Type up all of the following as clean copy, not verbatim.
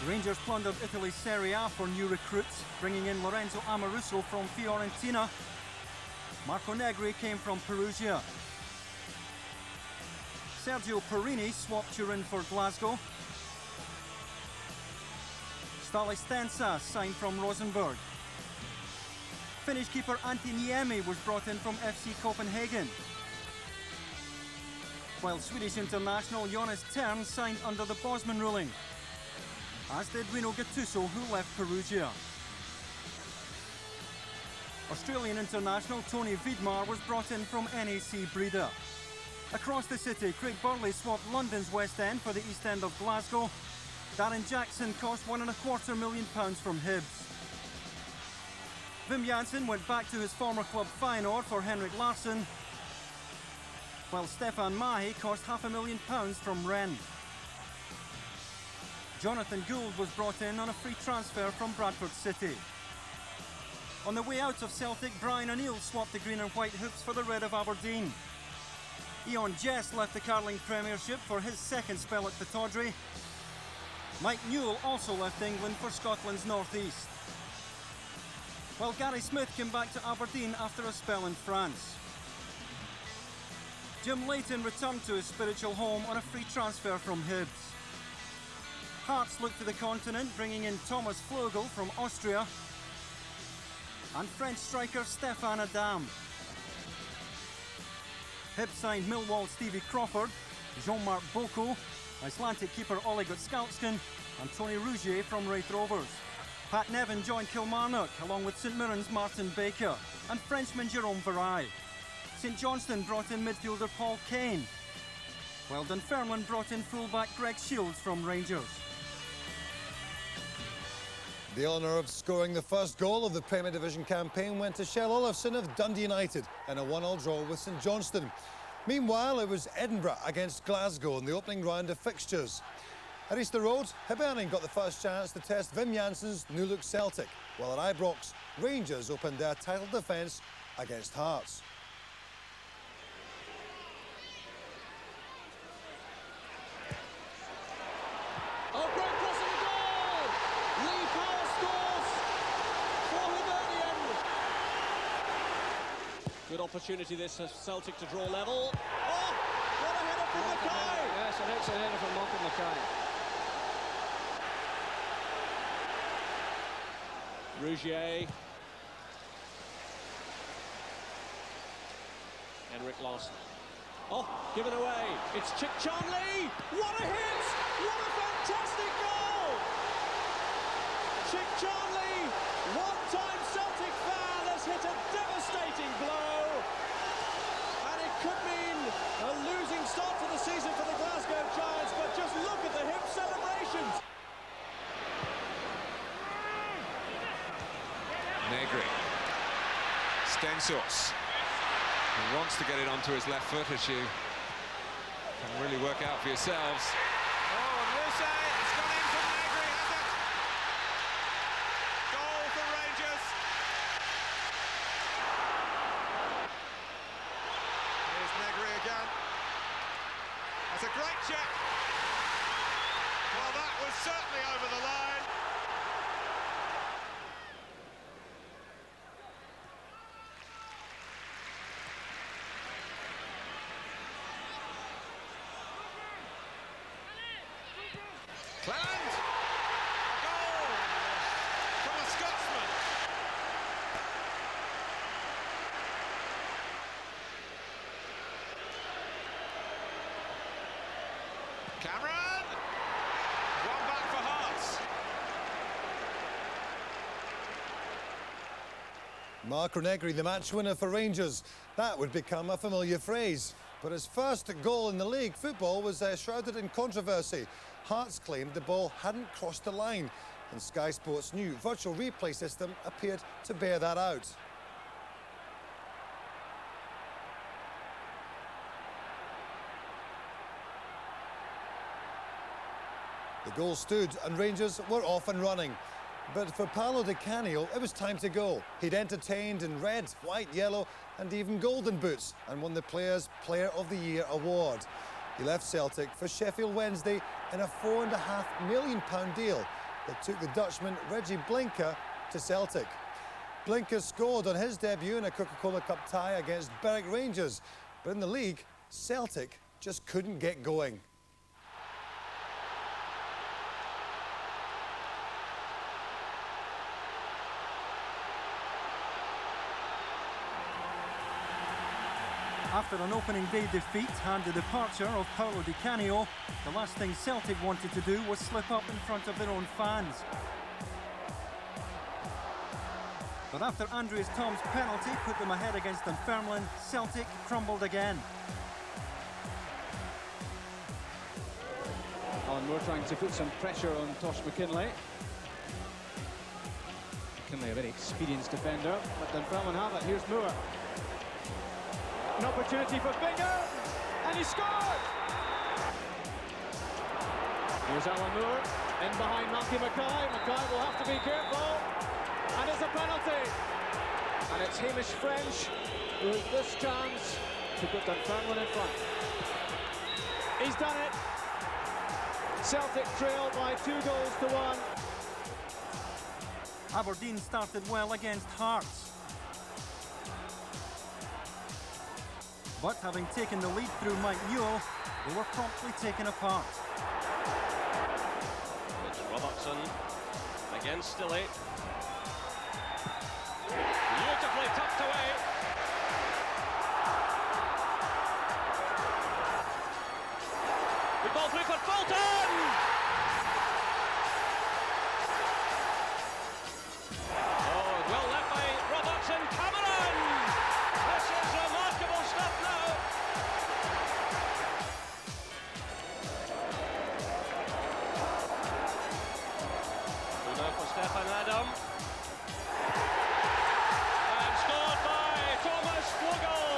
Rangers plundered Italy's Serie A for new recruits, bringing in Lorenzo Amoruso from Fiorentina. Marco Negri came from Perugia. Sergio Perini swapped Turin for Glasgow. Stale Stensa signed from Rosenborg. Finnish keeper Antti Niemi was brought in from FC Copenhagen. While Swedish international Jonas Tern signed under the Bosman ruling, as did Rino Gattuso, who left Perugia. Australian international Tony Vidmar was brought in from NAC Breda. Across the city, Craig Burley swapped London's West End for the East End of Glasgow. Darren Jackson cost £1.25 million from Hibs. Wim Jansen went back to his former club Feyenoord for Henrik Larsson, while Stefan Mahi cost £500,000 from Rennes. Jonathan Gould was brought in on a free transfer from Bradford City. On the way out of Celtic, Brian O'Neill swapped the green and white hoops for the red of Aberdeen. Ian Jess left the Carling Premiership for his second spell at Pittodrie. Mike Newell also left England for Scotland's North East, while Gary Smith came back to Aberdeen after a spell in France. Jim Leighton returned to his spiritual home on a free transfer from Hibs. Hearts looked to the continent, bringing in Thomas Flogel from Austria and French striker Stéphane Adam. Hibs signed Millwall Stevie Crawford, Jean-Marc Bocco, Icelandic keeper Ole Gottskálksson and Tony Rougier from Wright Rovers. Pat Nevin joined Kilmarnock along with St Mirren's Martin Baker and Frenchman Jérôme Verraille. St Johnstone brought in midfielder Paul Kane, while Dunfermline brought in fullback Greg Shields from Rangers. The honour of scoring the first goal of the Premier Division campaign went to Shell Olafsson of Dundee United in a 1-1 draw with St Johnstone. Meanwhile, it was Edinburgh against Glasgow in the opening round of fixtures. At Easter Road, Hibernian got the first chance to test Wim Jansen's new-look Celtic, while at Ibrox, Rangers opened their title defence against Hearts. Good opportunity this for Celtic to draw level. Oh, what a header from Mackay! Yes, an excellent header from Malcolm Mackay. Rougier. Henrik Larsson. Oh, given away. It's Chick Charnley. What a hit! What a fantastic goal! Chick Charnley, one-time Celtic fan, has hit a devastating blow. And it could mean a losing start to the season for the Glasgow Giants, but just look at the hip celebrations. Negri. Stensos. He wants to get it onto his left foot, as you can really work out for yourselves. Oh, and we'll say it's gone in from Negri, has it? Goal for Rangers. Here's Negri again. That's a great check. Well, that was certainly over the line. Clement! A goal from a Scotsman. Cameron! One back for Hearts. Marco Negri, the match winner for Rangers. That would become a familiar phrase. But his first goal in the league football was shrouded in controversy. Hearts claimed the ball hadn't crossed the line, and Sky Sports' new virtual replay system appeared to bear that out. The goal stood and Rangers were off and running. But for Paolo Di Canio, it was time to go. He'd entertained in red, white, yellow and even golden boots and won the Players' Player of the Year award. He left Celtic for Sheffield Wednesday in a £4.5 million deal. that took the Dutchman Reggie Blinker to Celtic. Blinker scored on his debut in a Coca-Cola Cup tie against Berwick Rangers, but in the league, Celtic just couldn't get going. After an opening day defeat and the departure of Paolo Di Canio, the last thing Celtic wanted to do was slip up in front of their own fans. But after Andreas Thom's penalty put them ahead against Dunfermline, Celtic crumbled again. Alan Moore trying to put some pressure on Tosh McKinlay. McKinlay, a very experienced defender, but Dunfermline have it. Here's Moore. An opportunity for Binger, and he scored! Here's Alan Moore, in behind Malky Mackay. Mackay will have to be careful, and it's a penalty. And it's Hamish French who has this chance to put Dunfermline in front. He's done it. Celtic trail by 2-1. Aberdeen started well against Hearts. But having taken the lead through Mike Newell, they were promptly taken apart. It's Robertson against Stilley. Beautifully tucked away. Good ball through for Fulton! Oh, well left by Robertson. Cameron! This is remarkable stuff now. Now for Stefan Adam. And scored by Thomas Flugel.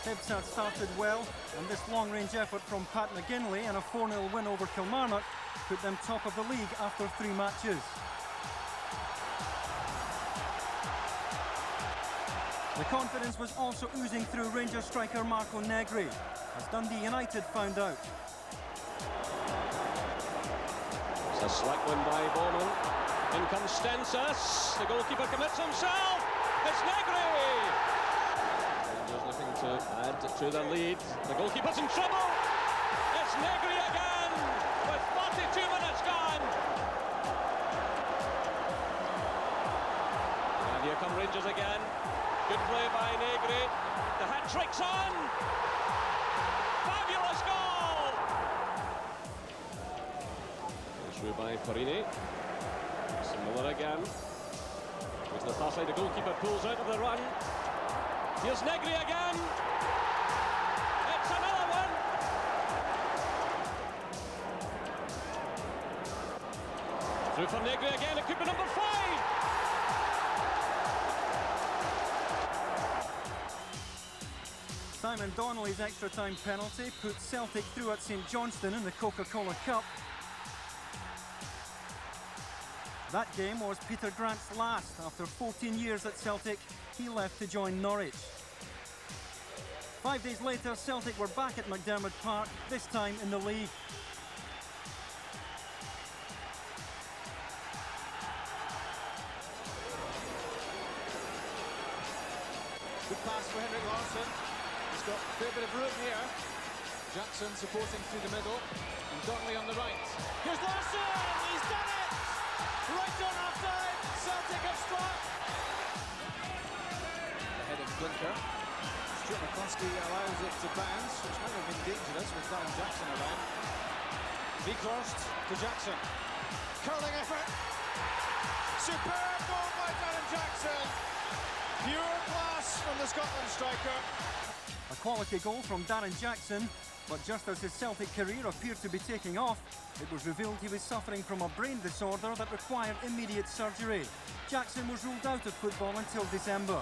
Hibs had started well, and this long-range effort from Pat McGinley and a 4-0 win over Kilmarnock put them top of the league after 3 matches. The confidence was also oozing through Rangers striker Marco Negri, as Dundee United found out. It's a slack one by Bowman. In comes Stensis. The goalkeeper commits himself. It's Negri. Rangers looking to add to the lead. The goalkeeper's in trouble. It's Negri again with 42 minutes gone. And here come Rangers again. Good play by Negri. The hat-trick's on. Fabulous goal. Through by Farini. Similar again. With the far side, the goalkeeper pulls out of the run. Here's Negri again. It's another one. Through for Negri again. It could be number 5. Simon Donnelly's extra-time penalty put Celtic through at St Johnstone in the Coca-Cola Cup. That game was Peter Grant's last. After 14 years at Celtic, he left to join Norwich. 5 days later, Celtic were back at McDermott Park, this time in the league. Good pass for Henrik Larsson. He's got a fair bit of room here. Jansen supporting through the middle, and Donnelly on the right. Here's Larsson! He's done it! Right on offside, Celtic have struck. The head of Blinker. Stuart McCloskey allows it to bounce, which might have been dangerous with Darren Jackson around. He crossed to Jackson. Curling effort. Superb goal by Darren Jackson. Pure class from the Scotland striker. A quality goal from Darren Jackson, but just as his Celtic career appeared to be taking off, it was revealed he was suffering from a brain disorder that required immediate surgery. Jackson was ruled out of football until December.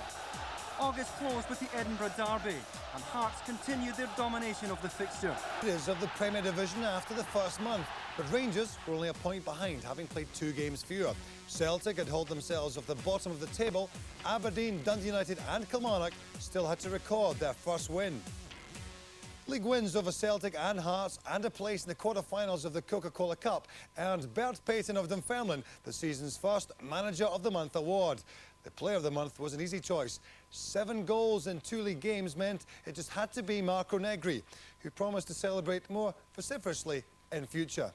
August closed with the Edinburgh Derby, and Hearts continued their domination of the fixture. Leaders of the Premier Division after the first month, but Rangers were only a point behind, having played 2 games fewer. Celtic had hauled themselves off the bottom of the table. Aberdeen, Dundee United and Kilmarnock still had to record their first win. League wins over Celtic and Hearts and a place in the quarter-finals of the Coca-Cola Cup earned Bert Payton of Dunfermline the season's first Manager of the Month award. The Player of the Month was an easy choice. 7 goals in 2 league games meant it just had to be Marco Negri, who promised to celebrate more vociferously in future.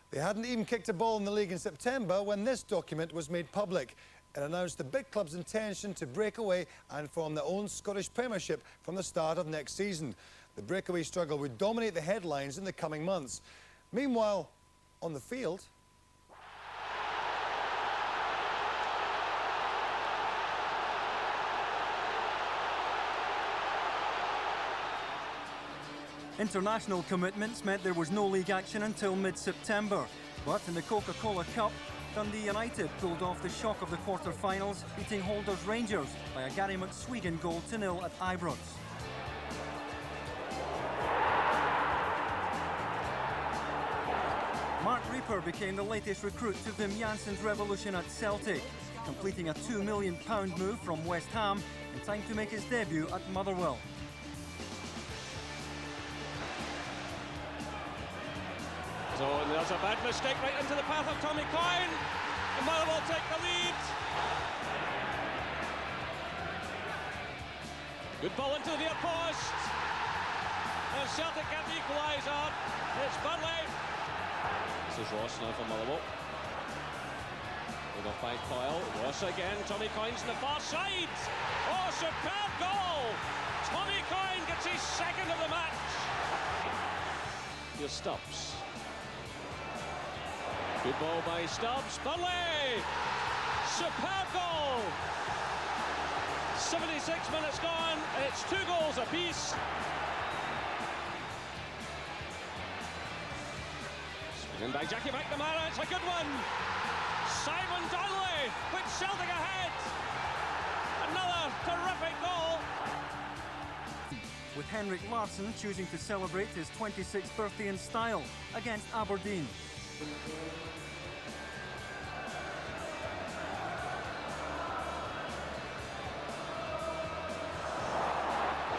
They hadn't even kicked a ball in the league in September when this document was made public. It announced the big club's intention to break away and form their own Scottish Premiership from the start of next season. The breakaway struggle would dominate the headlines in the coming months. Meanwhile, on the field... International commitments meant there was no league action until mid-September. But in the Coca-Cola Cup, Dundee United pulled off the shock of the quarter-finals, beating holders Rangers by a Gary McSwegan goal to 0 at Ibrox. Mark Reaper became the latest recruit to Wim Janssen's revolution at Celtic, completing a £2 million move from West Ham in time to make his debut at Motherwell. So there's a bad mistake right into the path of Tommy Coyne. And Motherwell take the lead. Good ball into the near post. And Celtic get the equaliser. It's Burnley. This is Ross now for Motherwell. Put off by Coyle. Ross again. Tommy Coyne's on the far side. Oh, superb goal. Tommy Coyne gets his second of the match. Here's Stubbs. Good ball by Stubbs. Burnley! Superb goal! 76 minutes gone. It's 2 goals apiece. Spin in by Jackie McNamara. It's a good one. Simon Donnelly puts Celtic ahead. Another terrific goal. With Henrik Larsson choosing to celebrate his 26th birthday in style against Aberdeen.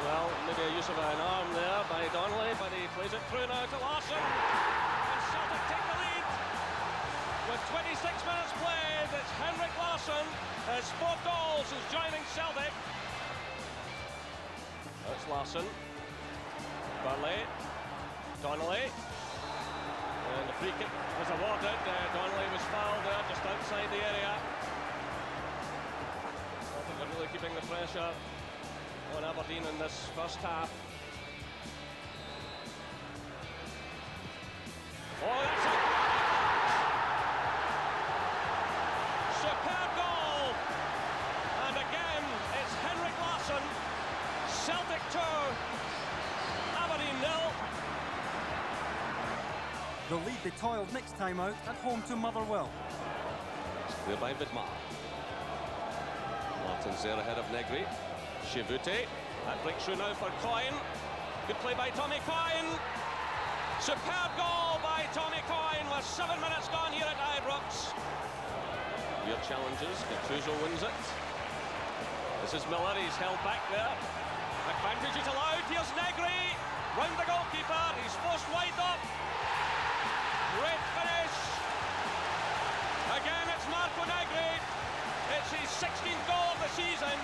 Well, maybe a use of an arm there by Donnelly, but he plays it through now to Larsson. And Celtic take the lead. With 26 minutes played, it's Henrik Larsson. His 4th goal since joining Celtic. That's Larsson. Burnley. Donnelly. And the free kick was awarded. Donnelly was fouled there, just outside the area. I think they're really keeping the pressure on Aberdeen in this first half. Oh, that's a superb goal! And again, it's Henrik Larsson. Celtic 2, Aberdeen 0. The lead they toiled next time out at home to Motherwell. It's clear by Vidmar. Martin's there ahead of Negri. Chivuti. That breaks through now for Coyne. Good play by Tommy Coyne. Superb goal by Tommy Coyne with 7 minutes gone here at Ibrox. Weird challenges. Gattuso wins it. This is Miller. He's held back there. Advantage is allowed. Here's Negri. Round the goalkeeper. He's forced wide up. Great finish. Again, it's Marco Negri. It's his 16th goal of the season.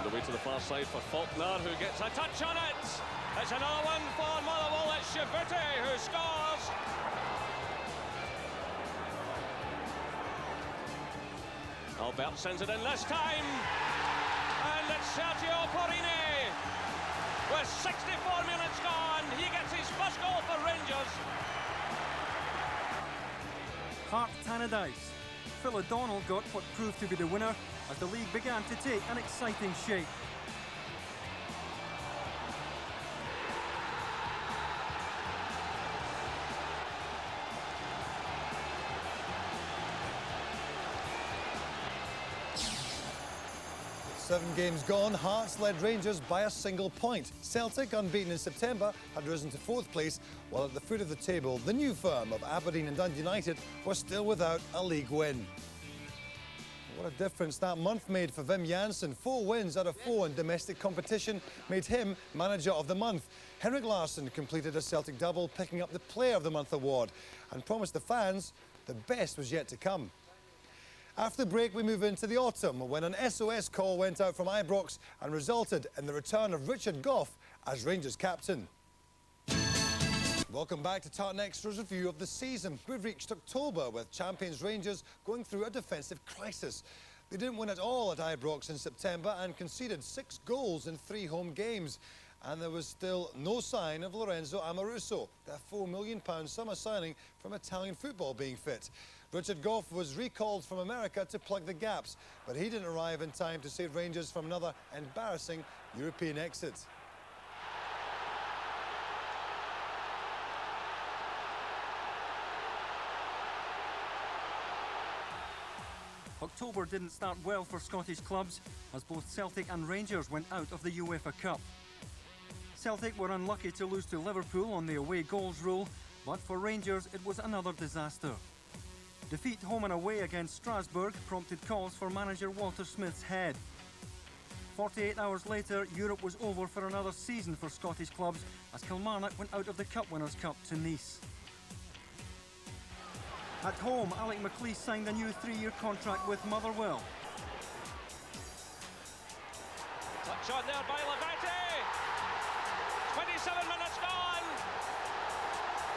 The way to the far side for Faulkner, who gets a touch on it. It's another one for Motherwell. It's Chivuti who scores. Albert sends it in this time. And it's Sergio Porrini. With 64 minutes gone, he gets his first goal for Rangers. Hart Tannadice. Phil O'Donnell got what proved to be the winner as the league began to take an exciting shape. With 7 games gone, Hearts led Rangers by a single point. Celtic, unbeaten in September, had risen to 4th place, while at the foot of the table, the new firm of Aberdeen and Dundee United were still without a league win. What a difference that month made for Wim Jansen. 4 wins out of 4 in domestic competition made him Manager of the Month. Henrik Larsson completed a Celtic double, picking up the Player of the Month award and promised the fans the best was yet to come. After the break, we move into the autumn when an SOS call went out from Ibrox and resulted in the return of Richard Gough as Rangers captain. Welcome back to Tartan Extra's review of the season. We've reached October with champions Rangers going through a defensive crisis. They didn't win at all at Ibrox in September and conceded 6 goals in 3 home games. And there was still no sign of Lorenzo Amoruso, their £4 million summer signing from Italian football, being fit. Richard Gough was recalled from America to plug the gaps, but he didn't arrive in time to save Rangers from another embarrassing European exit. October didn't start well for Scottish clubs as both Celtic and Rangers went out of the UEFA Cup. Celtic were unlucky to lose to Liverpool on the away goals rule, but for Rangers it was another disaster. Defeat home and away against Strasbourg prompted calls for manager Walter Smith's head. 48 hours later, Europe was over for another season for Scottish clubs as Kilmarnock went out of the Cup Winners' Cup to Nice. At home, Alec McLeish signed a new 3-year contract with Motherwell. Touch on there by Lavetti. 27 minutes gone.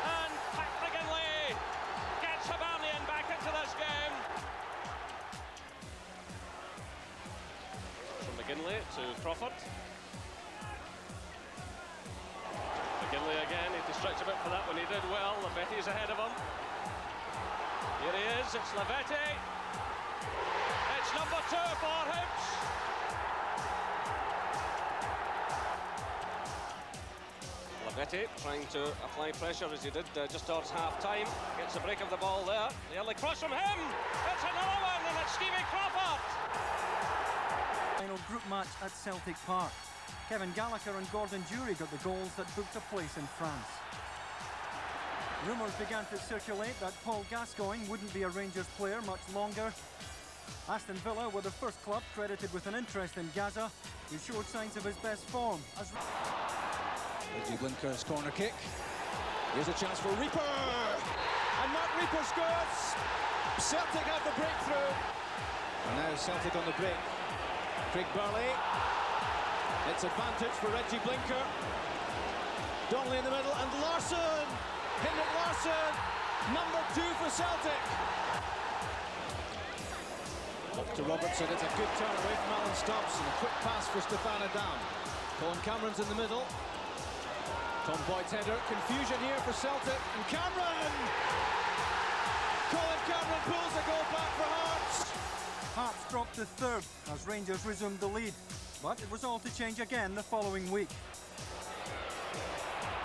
And Pat McGinley gets Hibernian back into this game. From McGinley to Crawford. McGinley again, he had to stretch a bit for that when he did well. Lavetti's ahead of him. Here he is, it's Lavetti. It's number 2 for Hibs. Lavetti trying to apply pressure as he did just towards half-time. Gets a break of the ball there. The early cross from him. It's another one, and it's Stevie Crawford. Final group match at Celtic Park. Kevin Gallagher and Gordon Durie got the goals that booked a place in France. Rumours began to circulate that Paul Gascoigne wouldn't be a Rangers player much longer. Aston Villa were the first club credited with an interest in Gaza, who showed signs of his best form as... Reggie Blinker's corner kick. Here's a chance for Reaper! And Mark Reaper scores! Celtic have the breakthrough. And now Celtic on the break. Craig Burley. It's advantage for Reggie Blinker. Donnelly in the middle, and Larsson! Henrik Larsson, number 2 for Celtic. Up to Robertson, it's a good turn away from Alan Stubbs, and a quick pass for Stefan Adam. Colin Cameron's in the middle. Tom Boyd's header, confusion here for Celtic, and Cameron! Colin Cameron pulls the goal back for Hearts. Hearts dropped to 3rd as Rangers resumed the lead, but it was all to change again the following week.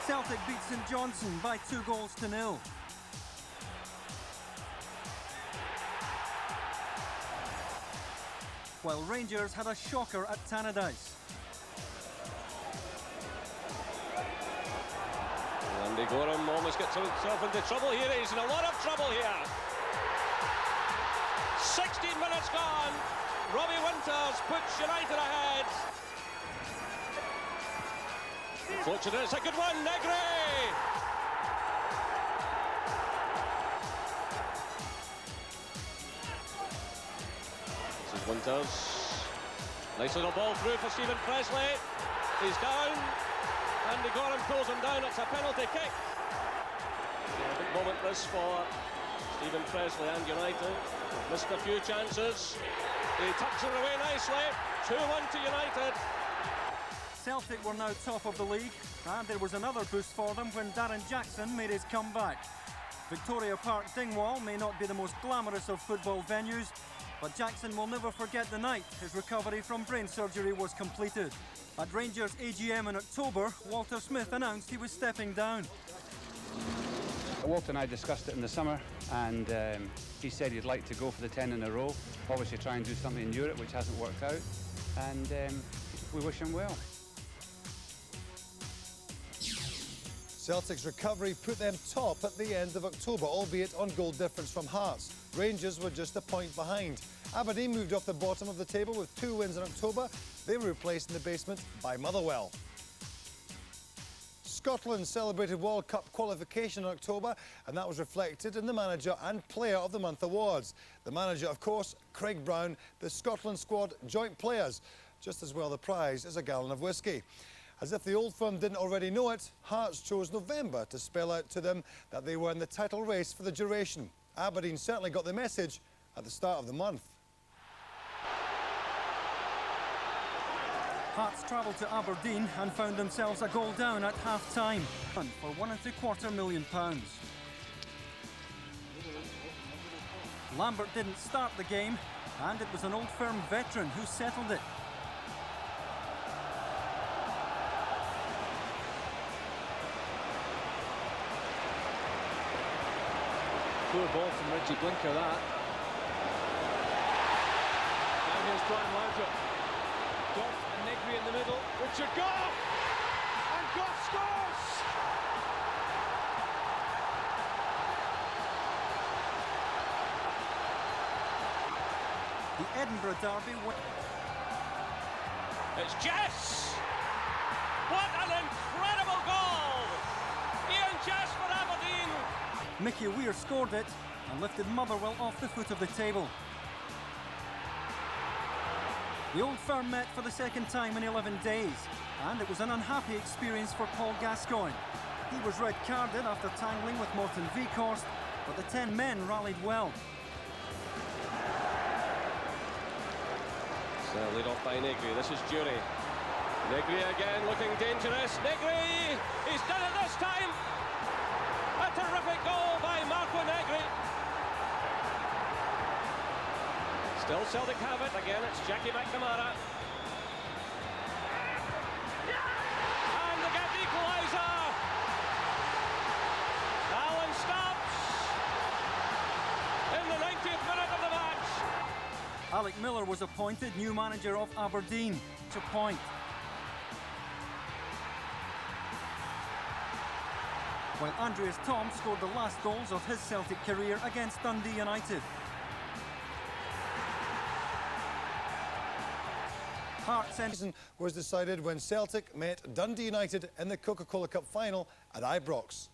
Celtic beat St Johnstone by 2 goals to 0. While Rangers had a shocker at Tannadice. Andy Gorham almost gets himself into trouble here. He's in a lot of trouble here. 16 minutes gone. Robbie Winters puts United ahead. Fortunate, it's a good one, Negri! This is Winters. Nice little ball through for Stephen Presley. He's down. Andy Gorham pulls him down. It's a penalty kick. A big moment this for Stephen Presley and United. Missed a few chances. He tucks it away nicely. 2-1 to United. Celtic were now top of the league, and there was another boost for them when Darren Jackson made his comeback. Victoria Park, Dingwall may not be the most glamorous of football venues, but Jackson will never forget the night his recovery from brain surgery was completed. At Rangers AGM in October, Walter Smith announced he was stepping down. Walter and I discussed it in the summer, and he said he'd like to go for the 10 in a row, obviously try and do something in Europe, which hasn't worked out, and we wish him well. Celtic's recovery put them top at the end of October, albeit on goal difference from Hearts. Rangers were just a point behind. Aberdeen moved off the bottom of the table with 2 wins in October. They were replaced in the basement by Motherwell. Scotland celebrated World Cup qualification in October, and that was reflected in the Manager and Player of the Month awards. The manager, of course, Craig Brown, the Scotland squad joint players. Just as well the prize as a gallon of whiskey. As if the old firm didn't already know it, Hearts chose November to spell out to them that they were in the title race for the duration. Aberdeen certainly got the message at the start of the month. Hearts travelled to Aberdeen and found themselves a goal down at half-time for £1.75 million. Lambert didn't start the game, and it was an Old Firm veteran who settled it. Poor ball from Reggie Blinker, that. Now here's Brian Loughborough. Goff and Negri in the middle. Richard Goff! And Goff scores! The Edinburgh derby went. It's Jess! What an incredible goal! Ian Jess for Aberdeen! Mickey Weir scored it and lifted Motherwell off the foot of the table. The Old Firm met for the second time in 11 days, and it was an unhappy experience for Paul Gascoigne. He was red-carded after tangling with Morton Veekhorst, but the 10 men rallied well. So lead off by Negri, this is Jury. Negri again looking dangerous. Negri! He's done it this time! A terrific goal by Marco Negri. Still Celtic have it. Again, it's Jackie McNamara. And they get the equaliser. Allen stops in the 90th minute of the match. Alec Miller was appointed new manager of Aberdeen to point. While Andreas Thom scored the last goals of his Celtic career against Dundee United. Hearts season was decided when Celtic met Dundee United in the Coca-Cola Cup final at Ibrox.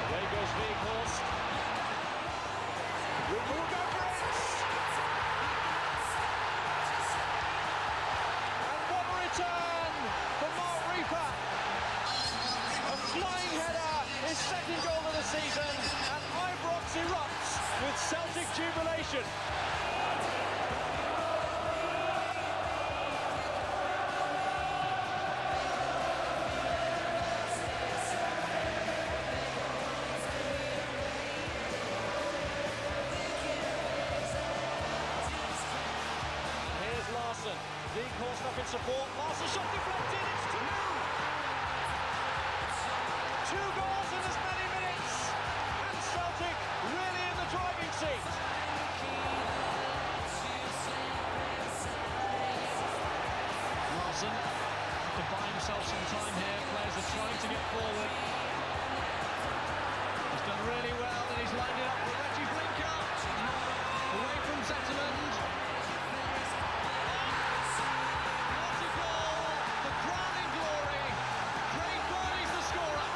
Away goes Veekhorst. Ruga breaks! And what a return for Mark Reaper! A flying header, his second goal of the season, and Ibrox erupts with Celtic jubilation. Here's Larson. Veekhorst up in support. Larson shot deflected. It's 2! 2 goals in as many minutes. And Celtic really in the driving seat. Larson to buy himself some time here. Players are trying to get forward. He's done really well and he's lined it up for Reggie Blinker. Away from Zetterland. Multi-goal, the crowning glory. Craig Burney's the scorer.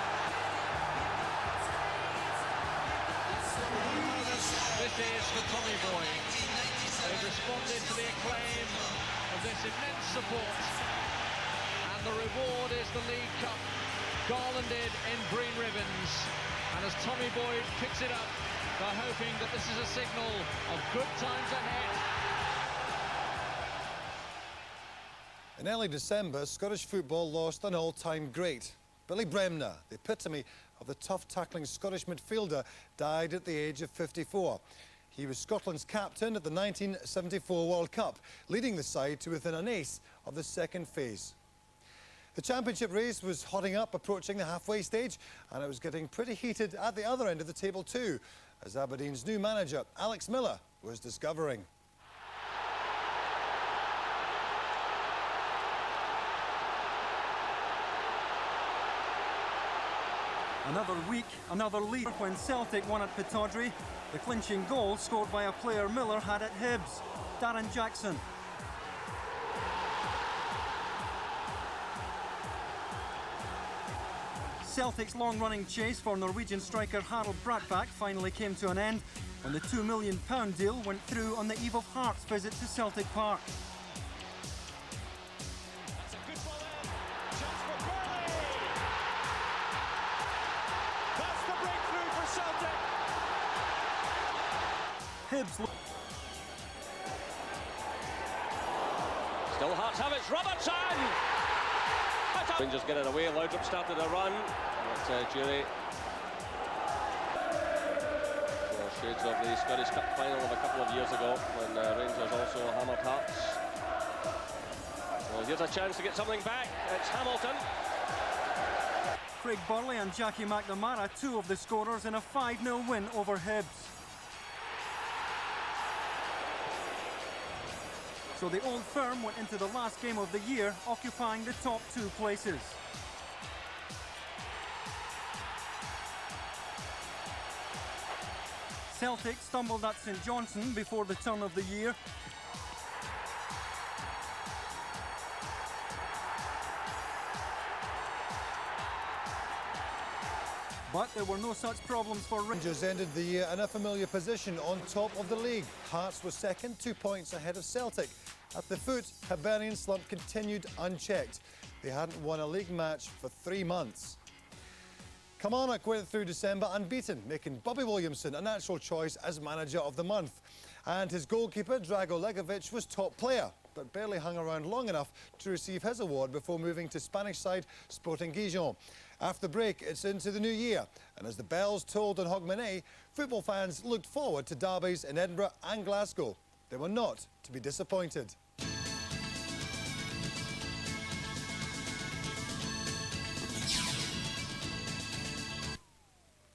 This is for Tommy Boyd. They've responded to the acclaim of this immense support. And the reward is the League Cup, garlanded in green ribbons. And as Tommy Boyd picks it up, they're hoping that this is a signal of good times ahead. In early December, Scottish football lost an all-time great. Billy Bremner, the epitome of the tough-tackling Scottish midfielder, died at the age of 54. He was Scotland's captain at the 1974 World Cup, leading the side to within an ace of the second phase. The championship race was hotting up, approaching the halfway stage, and it was getting pretty heated at the other end of the table too, as Aberdeen's new manager, Alex Miller, was discovering. Another week, another lead when Celtic won at Pittodrie. The clinching goal scored by a player Miller had at Hibs, Darren Jackson. Celtic's long-running chase for Norwegian striker Harald Brattbakk finally came to an end when the £2 million deal went through on the eve of Hearts' visit to Celtic Park. That's a good ball in. Chance for Burley. That's the breakthrough for Celtic. Hibs. Still Hearts have it. Robertson. Rangers get it away. Laudrup started a run. But Jury. Shades of the Scottish Cup final of a couple of years ago when Rangers also hammered Hearts. Well, here's a chance to get something back. It's Hamilton. Craig Burley and Jackie McNamara, two of the scorers in a 5-0 win over Hibs. So the Old Firm went into the last game of the year occupying the top two places. Celtic stumbled at St Johnstone before the turn of the year. But there were no such problems for Rangers. Rangers ended the year in a familiar position on top of the league. Hearts was second, 2 points ahead of Celtic. At the foot, Hibernian slump continued unchecked. They hadn't won a league match for 3 months. Kilmarnock went through December unbeaten, making Bobby Williamson a natural choice as manager of the month. And his goalkeeper, Drago Legovic, was top player, but barely hung around long enough to receive his award before moving to Spanish side Sporting Gijon. After the break, it's into the new year, and as the bells tolled on Hogmanay, football fans looked forward to derbies in Edinburgh and Glasgow. They were not to be disappointed.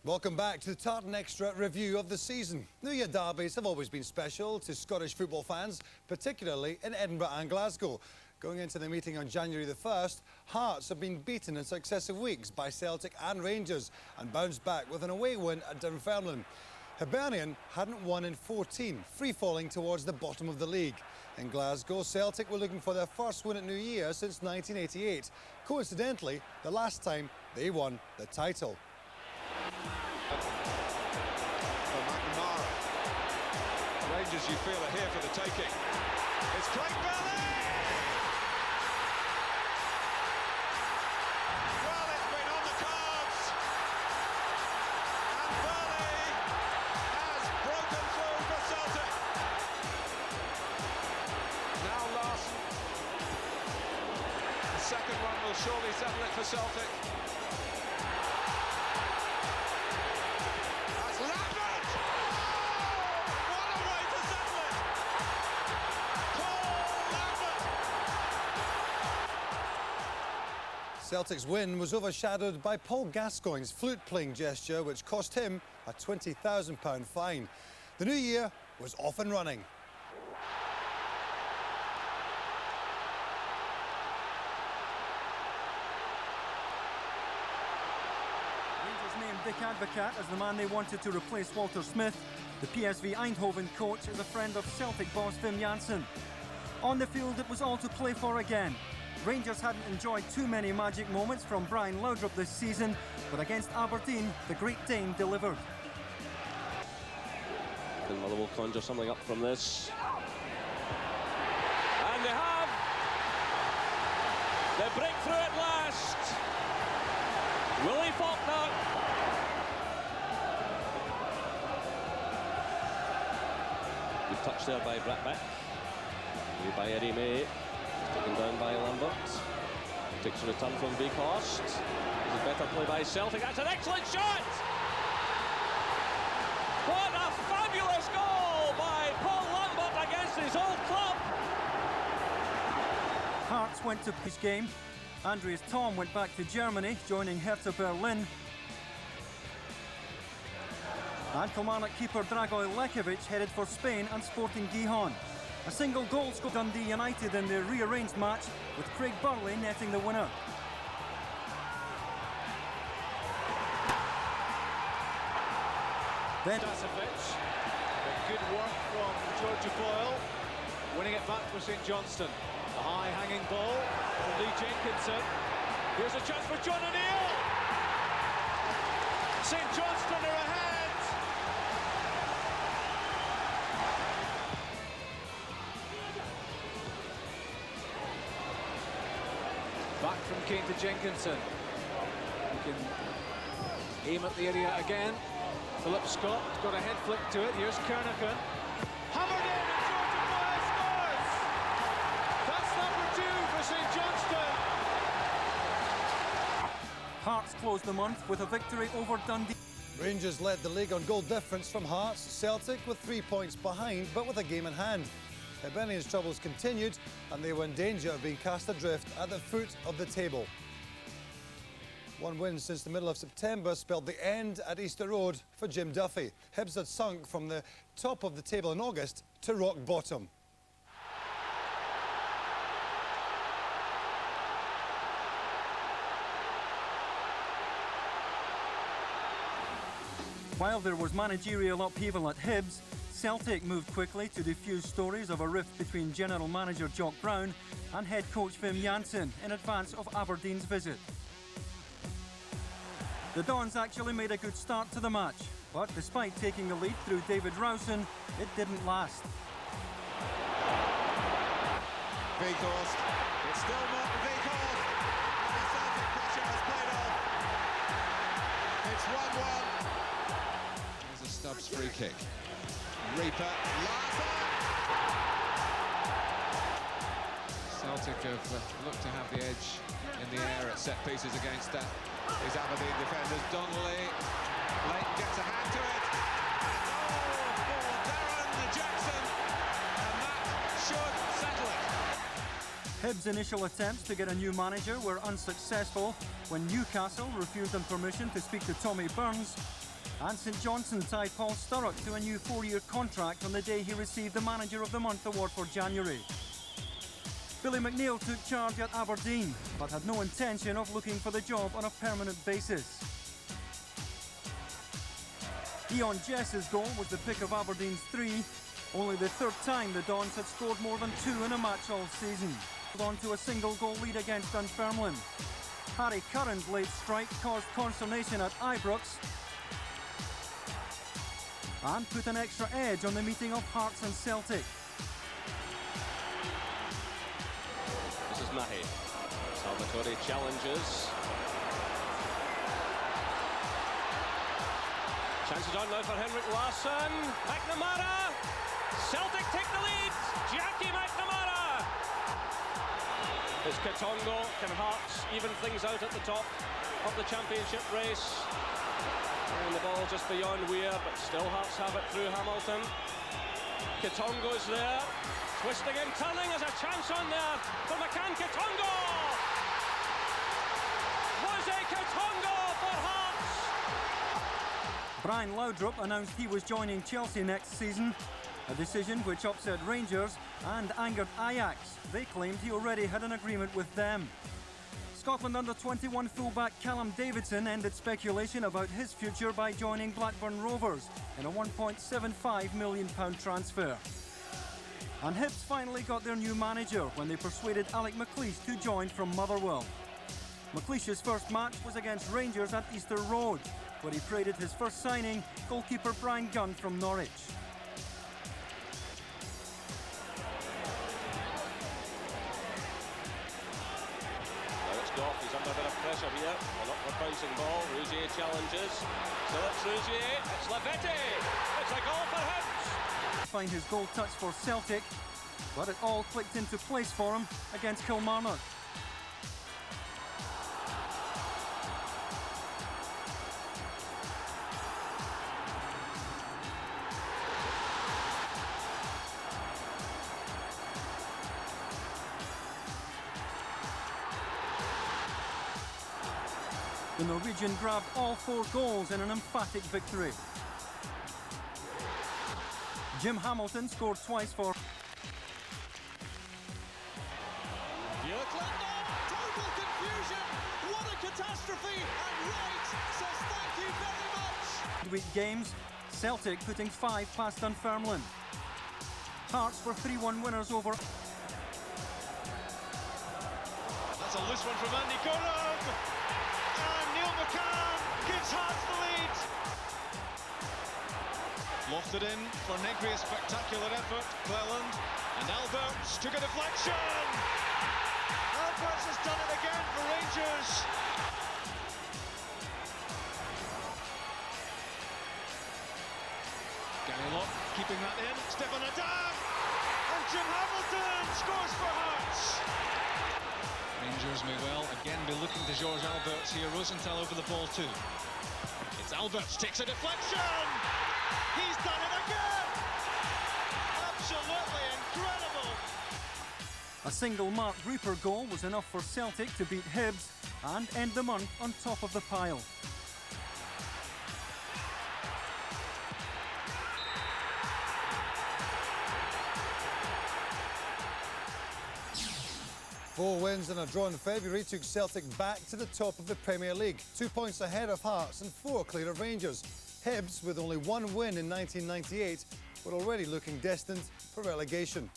Welcome back to the Tartan Extra review of the season. New Year derbies have always been special to Scottish football fans, particularly in Edinburgh and Glasgow. Going into the meeting on January the 1st, Hearts have been beaten in successive weeks by Celtic and Rangers and bounced back with an away win at Dunfermline. Hibernian hadn't won in 14, free-falling towards the bottom of the league. In Glasgow, Celtic were looking for their first win at New Year since 1988. Coincidentally, the last time they won the title. For McNamara. Rangers, you feel, are here for the taking. It's Craig Burley! Well, it's been on the cards. And Burley has broken through for Celtic. Now Larson. The second one will surely settle it for Celtic. Celtic's win was overshadowed by Paul Gascoigne's flute-playing gesture, which cost him a £20,000 fine. The new year was off and running. Rangers named Dick Advocat as the man they wanted to replace Walter Smith. The PSV Eindhoven coach is a friend of Celtic boss Wim Jansen. On the field, it was all to play for again. Rangers hadn't enjoyed too many magic moments from Brian Laudrup this season, but against Aberdeen, the Great Dane delivered. And Mother will conjure something up from this. And they have! The breakthrough at last! Willie Faulkner! Good touch there by Brattbakk. Away by Eddie May. Taken down by Lambert. Takes a return from Beekhorst. This is a better play by Celtic. That's an excellent shot! What a fabulous goal by Paul Lambert against his old club! Hearts went to this game. Andreas Thom went back to Germany, joining Hertha Berlin. And Kilmarnock keeper Dragoy Lekovic headed for Spain and Sporting Gijón. A single goal scored Dundee United in the rearranged match, with Craig Burley netting the winner. Then Dasovic, good work from Georgie Boyle, winning it back for St Johnstone. A high-hanging ball from Lee Jenkinson. Here's a chance for John O'Neill. St Johnstone are ahead. Back from Kane to Jenkinson. He can aim at the area again. Philip Scott got a head flick to it. Here's Kernigan. Hammered in, and Georgie Boyle scores! That's number 2 for St Johnstone. Hearts closed the month with a victory over Dundee. Rangers led the league on goal difference from Hearts. Celtic with 3 points behind, but with a game in hand. Hibernian's troubles continued, and they were in danger of being cast adrift at the foot of the table. One win since the middle of September spelled the end at Easter Road for Jim Duffy. Hibs had sunk from the top of the table in August to rock bottom. While there was managerial upheaval at Hibs, Celtic moved quickly to defuse stories of a rift between general manager Jock Brown and head coach Wim Jansen in advance of Aberdeen's visit. The Dons actually made a good start to the match, but despite taking the lead through David Rowson, it didn't last. Weghorst, it's still Martin Weghorst, and the Celtic pressure has played off. It's 1-1. There's a Stubbs free kick. Reaper, Larson! Celtic have looked to have the edge in the air at set pieces against his Aberdeen defenders. Donnelly, Leighton gets a hand to it. Oh, for Darren Jackson, and that should settle it. Hibs' initial attempts to get a new manager were unsuccessful when Newcastle refused them permission to speak to Tommy Burns, and St Johnstone tied Paul Sturrock to a new 4-year contract on the day he received the Manager of the Month award for January. Billy McNeil took charge at Aberdeen, but had no intention of looking for the job on a permanent basis. Ian Jess's goal was the pick of Aberdeen's 3, only the 3rd time the Dons had scored more than 2 in a match all season. On to a single goal lead against Dunfermline. Harry Curran's late strike caused consternation at Ibrox and put an extra edge on the meeting of Hearts and Celtic. This is Mahi. Salvatore challenges. Chances on now for Henrik Larsson. McNamara. Celtic take the lead. Jackie McNamara. It's Katongo. Can Hearts even things out at the top of the championship race? And the ball just beyond Weir, but still Hearts have it through Hamilton. Katongo's there. Twisting and turning, as a chance on there for McCann. Katongo! Jose Katongo for Hearts! Brian Laudrup announced he was joining Chelsea next season, a decision which upset Rangers and angered Ajax. They claimed he already had an agreement with them. Scotland under-21 fullback Callum Davidson ended speculation about his future by joining Blackburn Rovers in a £1.75 million transfer. And Hibs finally got their new manager when they persuaded Alec McLeish to join from Motherwell. McLeish's first match was against Rangers at Easter Road, where he paraded his first signing, goalkeeper Brian Gunn from Norwich. He's under a bit of pressure here. An upward bouncing ball. Rougier challenges. So it's Rougier. It's Lavetti. It's a goal for Hibs. Find his goal touch for Celtic, but it all clicked into place for him against Kilmarnock. The Norwegian grabbed all 4 goals in an emphatic victory. Jim Hamilton scored twice for Total confusion! What a catastrophe! And Wright says thank you very much! midweek games. Celtic putting 5 past Dunfermline. Hearts were 3-1 winners over. That's a loose one from Andy Gorham! And Neil McCann gives Hearts the lead! Lofted in for Negri, a spectacular effort. Cleland and Alberts took a deflection! Alberts has done it again for Rangers! Gary Locke keeping that in. Stefan Adam! And Jim Hamilton scores for Hearts! Rangers may well again be looking to George Alberts here. Rosenthal over the ball too. It's Alberts, takes a deflection! He's done it again! Absolutely incredible! A single Mark Rupert goal was enough for Celtic to beat Hibs and end the month on top of the pile. Four wins and a draw in February took Celtic back to the top of the Premier League, 2 points ahead of Hearts and 4 clear of Rangers. Hibs, with only 1 win in 1998, were already looking destined for relegation.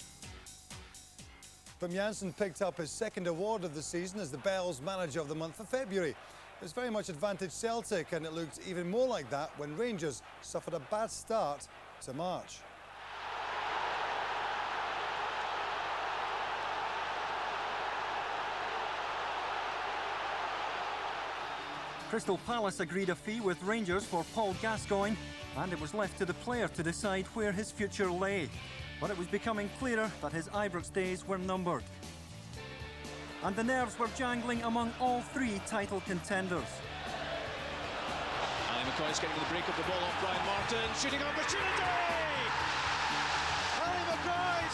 Jansen picked up his 2nd award of the season as the Bells Manager of the Month for February. It was very much advantage Celtic, and it looked even more like that when Rangers suffered a bad start to March. Crystal Palace agreed a fee with Rangers for Paul Gascoigne, and it was left to the player to decide where his future lay. But it was becoming clearer that his Ibrox days were numbered. And the nerves were jangling among all 3 title contenders. Ali McCoy's getting the break of the ball off Brian Martin. Shooting opportunity! Ali McCoy!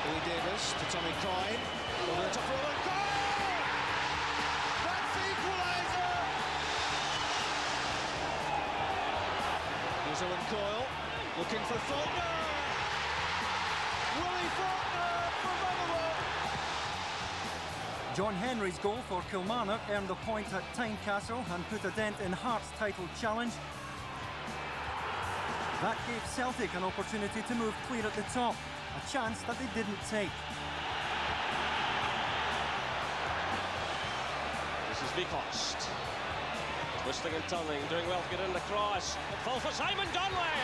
Billy Davis to Tommy Coyne. Over the top for Owen Coyne! That's the equaliser! Here's Owen Coyle looking for Faulkner! Willie Faulkner for Motherwell! John Henry's goal for Kilmarnock earned a point at Tynecastle and put a dent in Hearts' title challenge. That gave Celtic an opportunity to move clear at the top, a chance that they didn't take. This is Vicost. Twisting and turning, doing well to get in the cross. It falls for Simon Donnelly!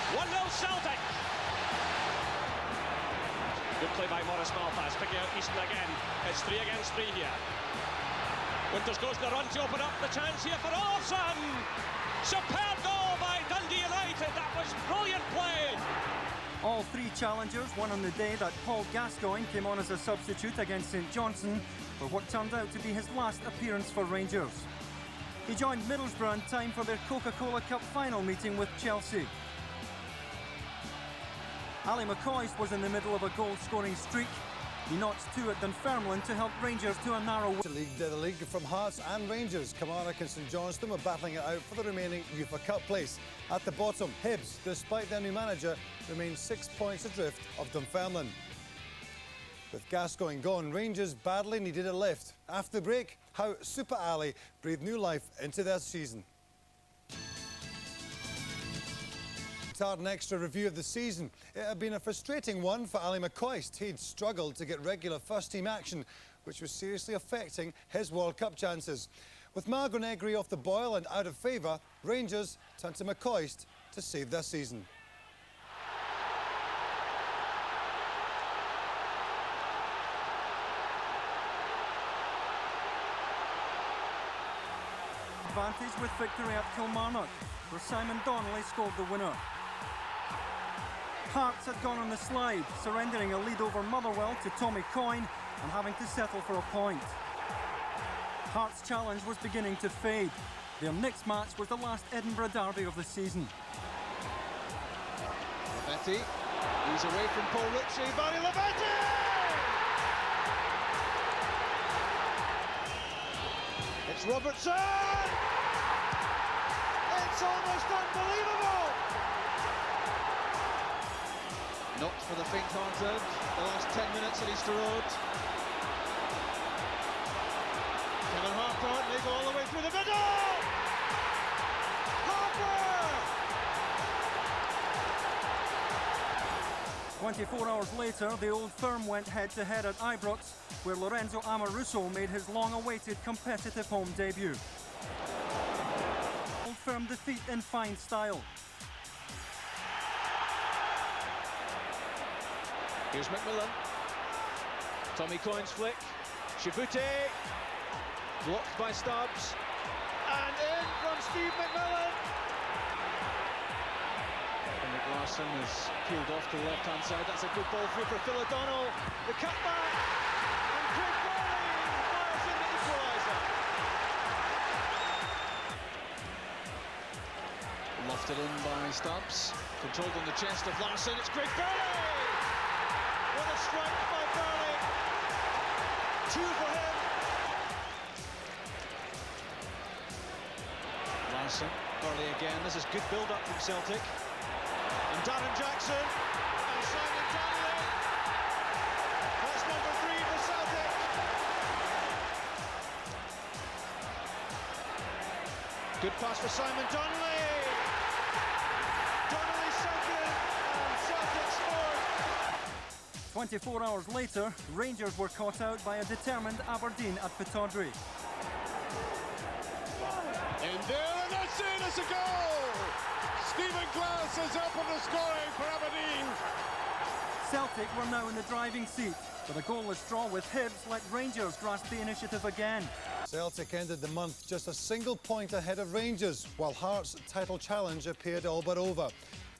1-0 Celtic! Good play by Morris Malpass, picking out Easton again. It's 3 against 3 here. Winters goes to the run to open up the chance here for Olsen! Superb goal by Dundee United, that was brilliant play! All 3 challengers won on the day that Paul Gascoigne came on as a substitute against St Johnstone for what turned out to be his last appearance for Rangers. He joined Middlesbrough in time for their Coca-Cola Cup final meeting with Chelsea. Ali McCoy was in the middle of a goal-scoring streak. He notched 2 at Dunfermline to help Rangers to a narrow win. The league from Hearts and Rangers. Kilmarnock and St Johnstone were battling it out for the remaining UEFA Cup place. At the bottom, Hibs, despite their new manager, remain 6 points adrift of Dunfermline. With Gascoigne gone, Rangers badly needed a lift. After the break, how Super Ali breathed new life into their season. An extra review of the season. It had been a frustrating one for Ali McCoy. He'd struggled to get regular first-team action, which was seriously affecting his World Cup chances. With Margot Negri off the boil and out of favour, Rangers turned to McCoy to save their season. Advantage with victory at Kilmarnock, where Simon Donnelly scored the winner. Hearts had gone on the slide, surrendering a lead over Motherwell to Tommy Coyne and having to settle for a point. Hearts' challenge was beginning to fade. Their next match was the last Edinburgh derby of the season. Lavetti, he's away from Paul Ritchie, Barry Lavetti! It's Robertson! It's almost unbelievable! Not for the faint-hearted, the last 10 minutes at Easter Road. Kevin Harper, they go all the way through the middle! Harper! 24 hours later, the Old Firm went head-to-head at Ibrox, where Lorenzo Amoruso made his long-awaited competitive home debut. Old Firm defeat in fine style. Here's McMillan. Tommy Coyne's flick. Shifute. Blocked by Stubbs. And in from Steve McMillan. Henrik Larsson is peeled off to the left-hand side. That's a good ball through for Phil O'Donnell. The cutback. And Craig Bowling fires in the equaliser. Lofted in by Stubbs. Controlled on the chest of Larsson. It's Craig Bowling! What a strike by Bowling! 2 for him. Larsson, Burley again. This is good build-up from Celtic. And Darren Jackson and Simon Donnelly. That's number 3 for Celtic. Good pass for Simon Donnelly. Donnelly second, and Celtic scored. 24 hours later, Rangers were caught out by a determined Aberdeen at Pittodrie. In there, and that's it, it's a goal! Stephen Glass has opened the scoring for Aberdeen. Celtic were now in the driving seat, but a goalless draw with Hibs let Rangers grasp the initiative again. Celtic ended the month just a single point ahead of Rangers, while Hearts' title challenge appeared all but over.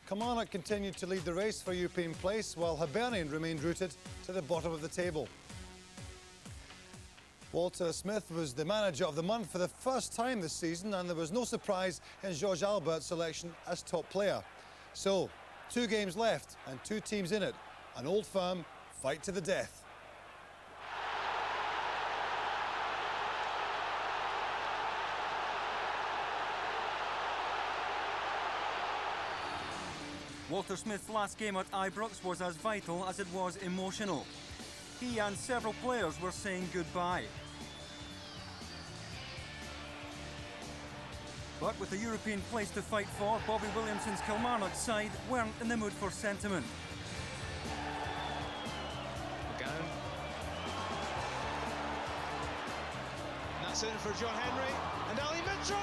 Kilmarnock continued to lead the race for European place, while Hibernian remained rooted to the bottom of the table. Walter Smith was the manager of the month for the first time this season, and there was no surprise in George Albert's selection as top player. So, 2 games left and 2 teams in it. An Old Firm fight to the death. Walter Smith's last game at Ibrox was as vital as it was emotional. He and several players were saying goodbye. But with a European place to fight for, Bobby Williamson's Kilmarnock side weren't in the mood for sentiment. McGowan. That's in for John Henry and Ali Mitchell!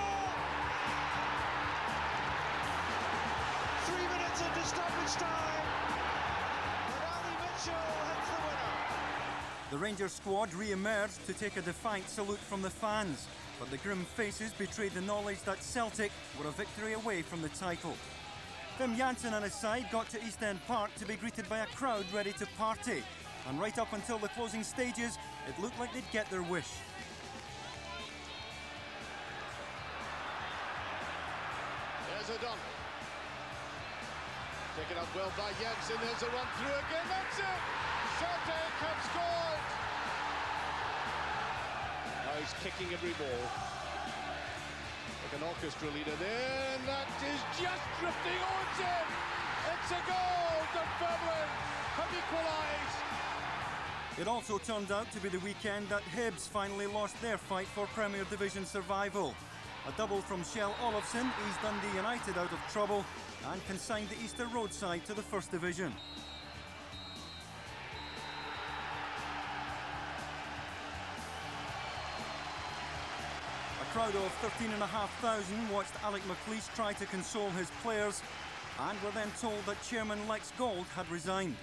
3 minutes into stoppage time, and Ali Mitchell hits the winner. The Rangers squad re-emerged to take a defiant salute from the fans, but the grim faces betrayed the knowledge that Celtic were a victory away from the title. Tim Jansen and his side got to East End Park to be greeted by a crowd ready to party, and right up until the closing stages, it looked like they'd get their wish. There's O'Donnell. Taken up well by Jansen, there's a run through again, that's it! Celtic have scored! Now he's kicking every ball. Like an orchestra leader there, and that is just drifting, oh it's in! It's a goal! Dunfermline have equalised! It also turned out to be the weekend that Hibs finally lost their fight for Premier Division survival. A double from Shell Olofsson eased Dundee United out of trouble and consigned the Easter Road side to the First Division. A crowd of 13,500 watched Alec McLeish try to console his players and were then told that Chairman Lex Gold had resigned.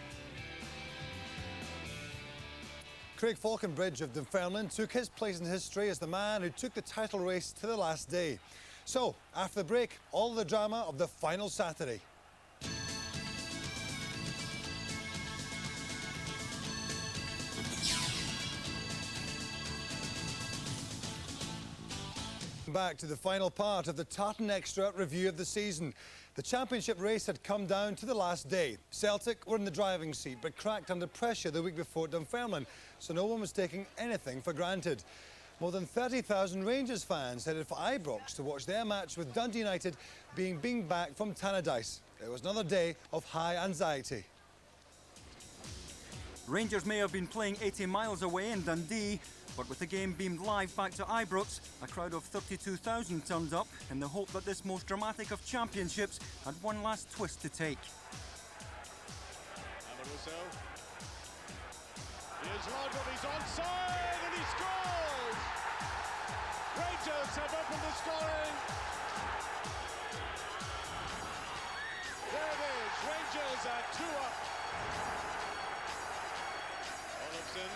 Craig Falconbridge of Dunfermline took his place in history as the man who took the title race to the last day. So, after the break, all the drama of the final Saturday. Back to the final part of the Tartan Extra review of the season. The championship race had come down to the last day. Celtic were in the driving seat but cracked under pressure the week before at Dunfermline, so no one was taking anything for granted. More than 30,000 Rangers fans headed for Ibrox to watch their match with Dundee United being beamed back from Tannadice. It was another day of high anxiety. Rangers may have been playing 80 miles away in Dundee, but with the game beamed live back to Ibrox, a crowd of 32,000 turned up in the hope that this most dramatic of championships had one last twist to take. Here's Lodwood, he's onside and he scores! Rangers have opened the scoring. There it is, Rangers are 2 up. Olofsson,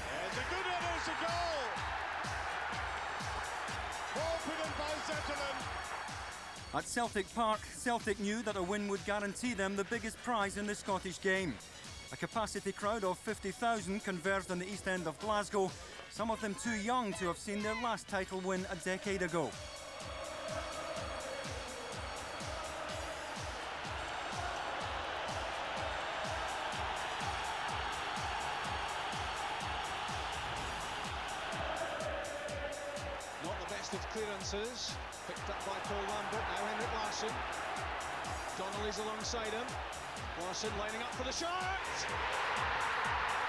there's a good header, it's a goal! Ball put in by Zetterlund. At Celtic Park, Celtic knew that a win would guarantee them the biggest prize in the Scottish game. A capacity crowd of 50,000 converged on the east end of Glasgow, some of them too young to have seen their last title win a decade ago. Not the best of clearances, picked up by Paul Lambert, now Henrik Larsson. Donnelly's alongside him. Larsson lining up for the shot!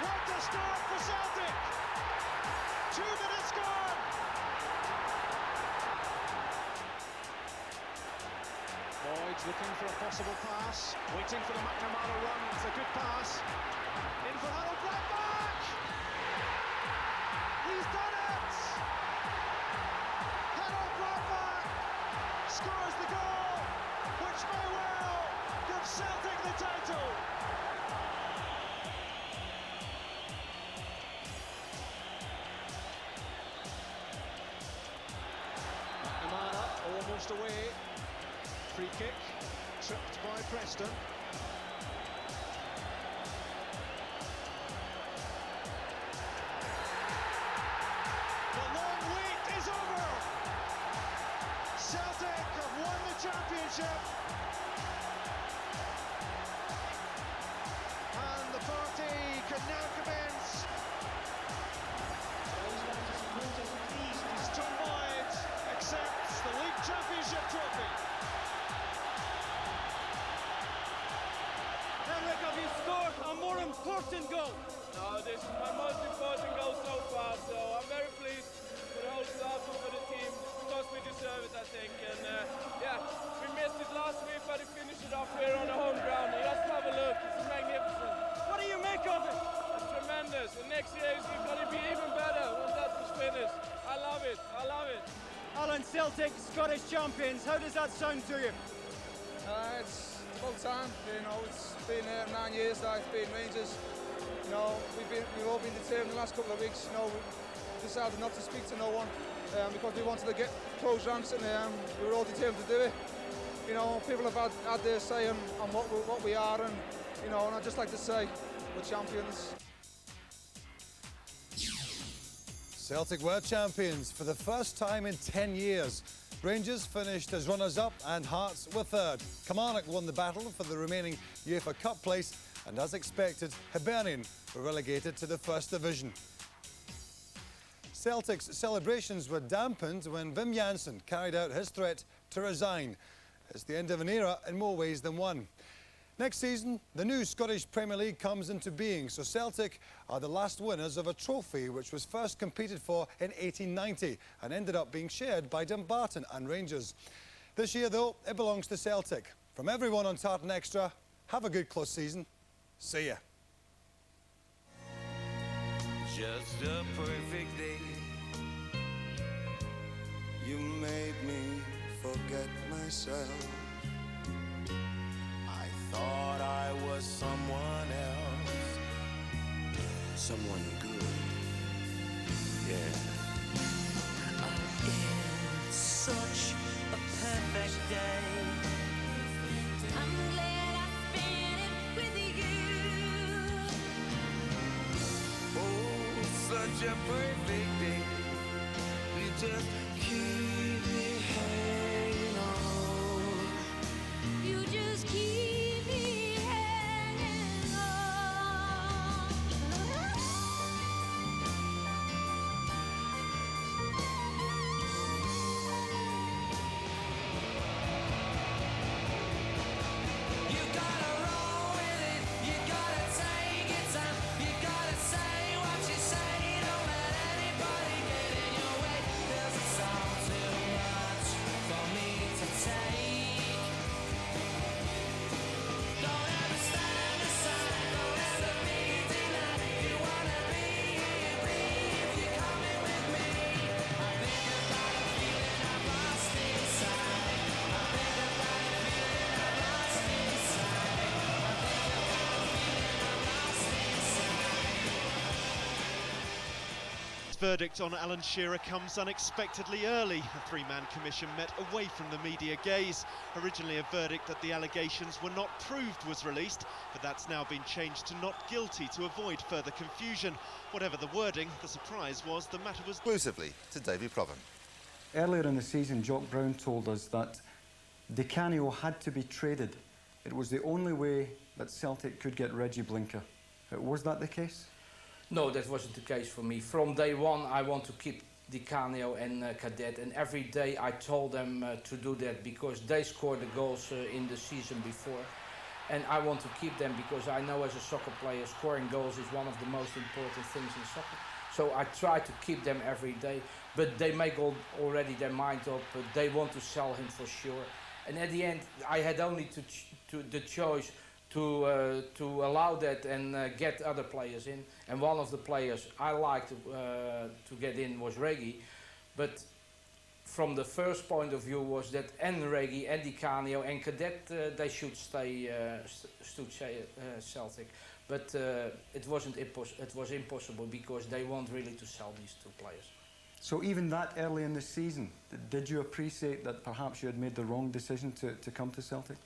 What a start for Celtic! 2 minutes gone! Boyd's looking for a possible pass, waiting for the McNamara run. It's a good pass. In for Harold Blackback! He's done it! Harold Blackback scores the goal, which may well give Celtic the title. McNamara almost away. Free kick, tripped by Preston. The long wait is over. Celtic have won the championship. And the party can now commence. John Boyd accepts the league championship trophy. Henrik, have you scored a more important goal? No, this is my most important goal so far, so I'm very pleased for the whole staff and for the team, because we deserve it, I think. And yeah, we missed it last week, but we finished it off here on the home ground. Just have a look, it's magnificent. What do you make of it? It's tremendous, and next year it's going to be even better when that was finished. I love it, I love it. Alan, Celtic, Scottish champions, how does that sound to you? It's about time. You know, it's been 9 years that I've been Rangers. You know, we've all been determined the last couple of weeks. You know, we decided not to speak to no one because we wanted to get close ranks, and we were all determined to do it. You know, people have had their say on what we are, and you know, and I'd just like to say we're champions. Celtic were champions for the first time in 10 years. Rangers finished as runners-up and Hearts were third. Kilmarnock won the battle for the remaining UEFA Cup place, and as expected, Hibernian were relegated to the First Division. Celtic's celebrations were dampened when Wim Jansen carried out his threat to resign. It's the end of an era in more ways than one. Next season, the new Scottish Premier League comes into being, so Celtic are the last winners of a trophy which was first competed for in 1890 and ended up being shared by Dumbarton and Rangers. This year, though, it belongs to Celtic. From everyone on Tartan Extra, have a good close season. See ya. Just a perfect day. You made me forget myself. I thought I was someone else, someone good, yeah. It's such a perfect day. I'm glad I spent it with you. Oh, such a perfect day. You just keep me hanging on. You just keep me hanging on. verdict on Alan Shearer comes unexpectedly early. A three-man commission met away from the media gaze. Originally a verdict that the allegations were not proved was released, but that's now been changed to not guilty to avoid further confusion. Whatever the wording, the surprise was the matter was... Exclusively to Davy Provan. Earlier in the season, Jock Brown told us that Di Canio had to be traded. It was the only way that Celtic could get Reggie Blinker. Was that the case? No, that wasn't the case for me. From day one, I want to keep Di Canio and Cadet, and every day I told them to do that because they scored the goals in the season before. And I want to keep them because I know as a soccer player, scoring goals is one of the most important things in soccer. So I try to keep them every day, but they make already their mind up. They want to sell him for sure. And at the end, I had only the choice to allow that and get other players in. And one of the players I liked to get in was Reggie. But from the first point of view was that and Reggie and Di Canio and Cadet, they should stay Celtic. But it was impossible because they want really to sell these two players. So even that early in the season, did you appreciate that perhaps you had made the wrong decision to come to Celtic?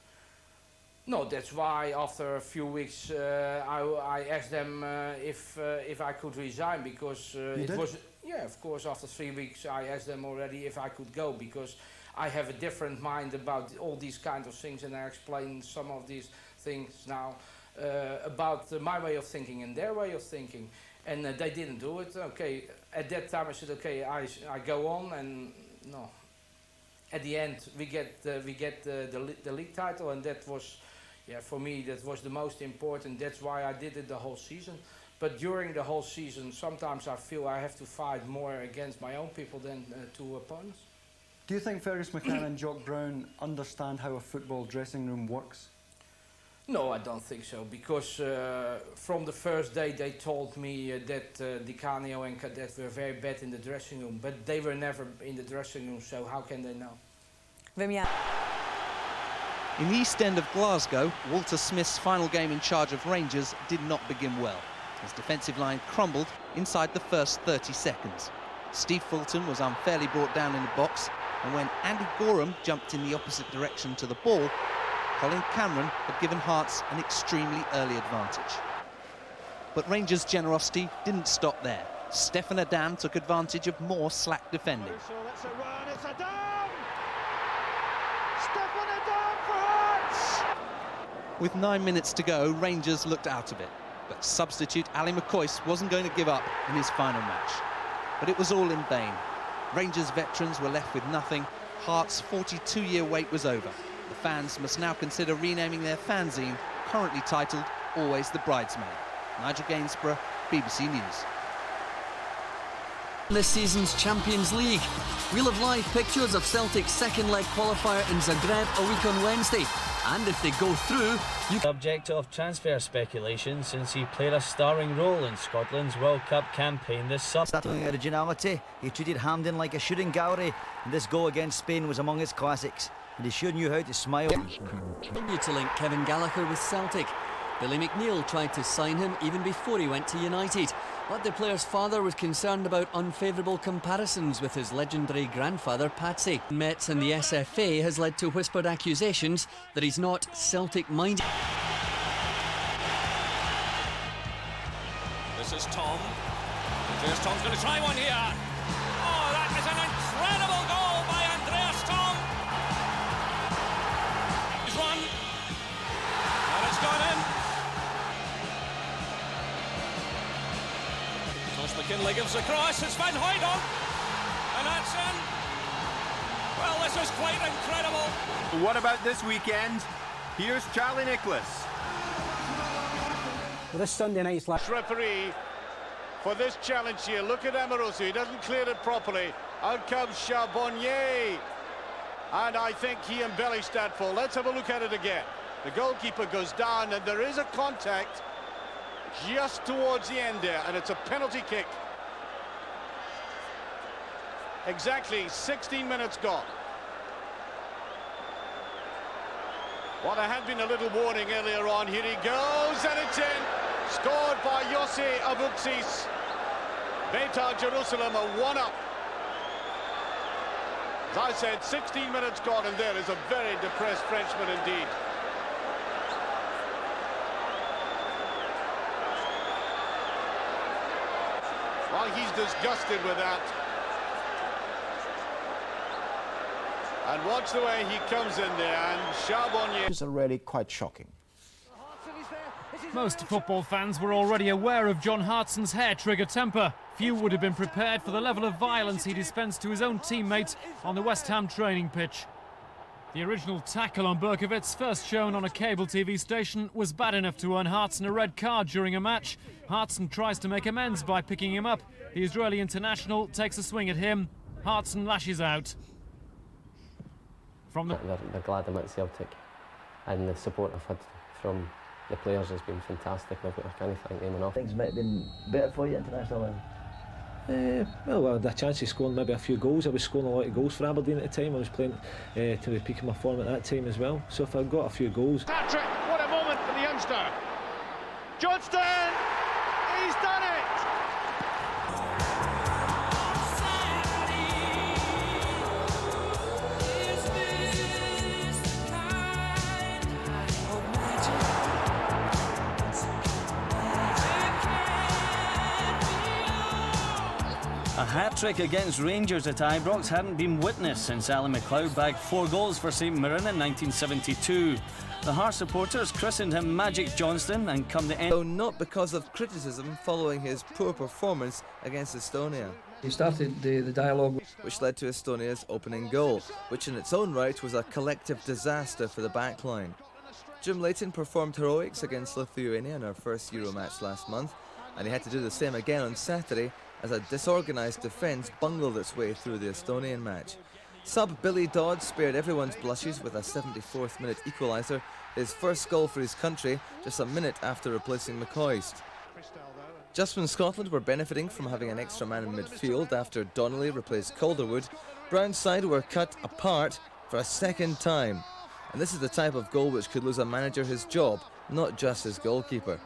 No, that's why after a few weeks I asked them if I could resign because it was... Yeah, of course, after 3 weeks I asked them already if I could go because I have a different mind about all these kind of things and I explain some of these things now about my way of thinking and their way of thinking. And they didn't do it. Okay, at that time I said, okay, I go on and no. At the end we get the league title and that was... Yeah, for me, that was the most important. That's why I did it the whole season. But during the whole season, sometimes I feel I have to fight more against my own people than two opponents. Do you think Fergus McCann and Jock Brown understand how a football dressing room works? No, I don't think so. Because from the first day they told me that Di Canio and Cadet were very bad in the dressing room. But they were never in the dressing room, so how can they know? In the East End of Glasgow, Walter Smith's final game in charge of Rangers did not begin well. His defensive line crumbled inside the first 30 seconds. Steve Fulton was unfairly brought down in the box, and when Andy Gorham jumped in the opposite direction to the ball, Colin Cameron had given Hearts an extremely early advantage. But Rangers' generosity didn't stop there. Stefan Adam took advantage of more slack defending. So that's a run, it's Adam! Stefan Adam for Hearts! With 9 minutes to go, Rangers looked out of it. But substitute Ali McCoist wasn't going to give up in his final match. But it was all in vain. Rangers veterans were left with nothing. Hearts' 42-year wait was over. The fans must now consider renaming their fanzine, currently titled Always the Bridesmaid. Nigel Gainsborough, BBC News. This season's Champions League. We'll have live pictures of Celtic's second leg qualifier in Zagreb a week on Wednesday. And if they go through, Subject of transfer speculation since he played a starring role in Scotland's World Cup campaign this summer. Starting originality, he treated Hampden like a shooting gallery, and this goal against Spain was among his classics. And he sure knew how to smile. Continue to link Kevin Gallagher with Celtic. Billy McNeil tried to sign him even before he went to United. But the player's father was concerned about unfavourable comparisons with his legendary grandfather Patsy. Mets and the SFA has led to whispered accusations that he's not Celtic-minded. This is Tom. Andreas Tom's going to try one here. Oh, that is an incredible goal by Andreas Tom. He's run. And it's gone in. Josh McKinley gives the cross. It's Van Hooydonk. And that's in. Well, this is quite incredible. What about this weekend? Here's Charlie Nicholas. This Sunday night's last referee for this challenge here. Look at Amoroso, he doesn't clear it properly. Out comes Charbonnier, and I think he embellished that fall. Let's have a look at it again. The goalkeeper goes down and there is a contact just towards the end there, and it's a penalty kick. Exactly 16 minutes gone. Well, there had been a little warning earlier on. Here he goes, and it's in. Scored by Yossi Abuxis. Beta Jerusalem are 1-up. As I said, 16 minutes gone, and there is a very depressed Frenchman indeed. Well, he's disgusted with that. And watch the way he comes in there, and Charbonnier is already quite shocking. Most football fans were already aware of John Hartson's hair-trigger temper. Few would have been prepared for the level of violence he dispensed to his own teammate on the West Ham training pitch. The original tackle on Berkowitz, first shown on a cable TV station, was bad enough to earn Hartson a red card during a match. Hartson tries to make amends by picking him up. The Israeli international takes a swing at him. Hartson lashes out. They're glad I'm at Celtic, and the support I've had from the players has been fantastic. I can't thank them enough. Things might have been better for you at international level. Well, I had a chance of scoring maybe a few goals. I was scoring a lot of goals for Aberdeen at the time. I was playing to the peak of my form at that time as well. So if I got a few goals... Patrick, what a moment for the youngster. Johnston! He's done it! A hat-trick against Rangers at Ibrox hadn't been witnessed since Alan McLeod bagged 4 goals for St Mirren in 1972. The Hearts supporters christened him Magic Johnston and come the end... Though not because of criticism following his poor performance against Estonia. He started the dialogue, which led to Estonia's opening goal, which in its own right was a collective disaster for the backline. Jim Leighton performed heroics against Lithuania in our first Euro match last month, and he had to do the same again on Saturday as a disorganised defence bungled its way through the Estonian match. Sub Billy Dodd spared everyone's blushes with a 74th minute equaliser, his first goal for his country just a minute after replacing McCoist. Just when Scotland were benefiting from having an extra man in midfield after Donnelly replaced Calderwood, Brown's side were cut apart for a second time. And this is the type of goal which could lose a manager his job, not just his goalkeeper.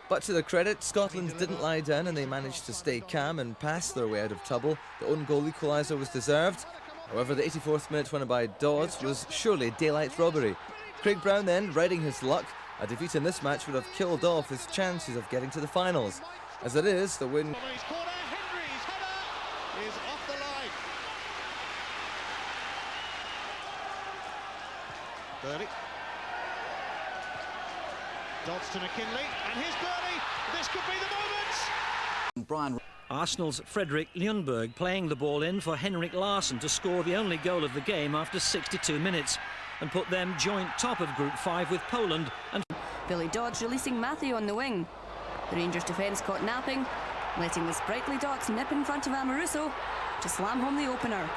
But to their credit, Scotland didn't lie down and they managed to stay calm and pass their way out of trouble. The own goal equaliser was deserved. However, the 84th minute winner by Dodds was surely daylight robbery. Craig Brown then, riding his luck, a defeat in this match would have killed off his chances of getting to the finals. As it is, the win... is off the line. Burley. Dodds to McKinley, and here's Burley. This could be the moment. Brian. Arsenal's Fredrik Ljungberg playing the ball in for Henrik Larsson to score the only goal of the game after 62 minutes and put them joint top of Group 5 with Poland. And Billy Dodds releasing Matthew on the wing. The Rangers defence caught napping, letting the sprightly Docs nip in front of Amoruso to slam home the opener.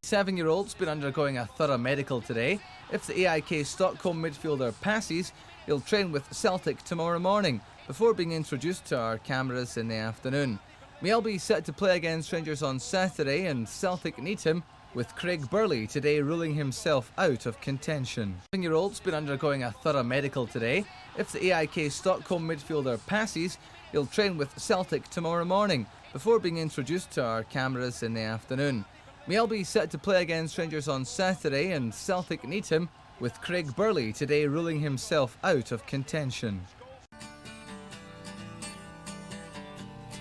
7-year-old's been undergoing a thorough medical today. If the AIK Stockholm midfielder passes, he'll train with Celtic tomorrow morning before being introduced to our cameras in the afternoon. Mjällby set to play against Rangers on Saturday, and Celtic need him, with Craig Burley today ruling himself out of contention. 7-year-old's been undergoing a thorough medical today. If the AIK Stockholm midfielder passes, he'll train with Celtic tomorrow morning before being introduced to our cameras in the afternoon. Mjällby set to play against Rangers on Saturday, and Celtic need him, with Craig Burley today ruling himself out of contention.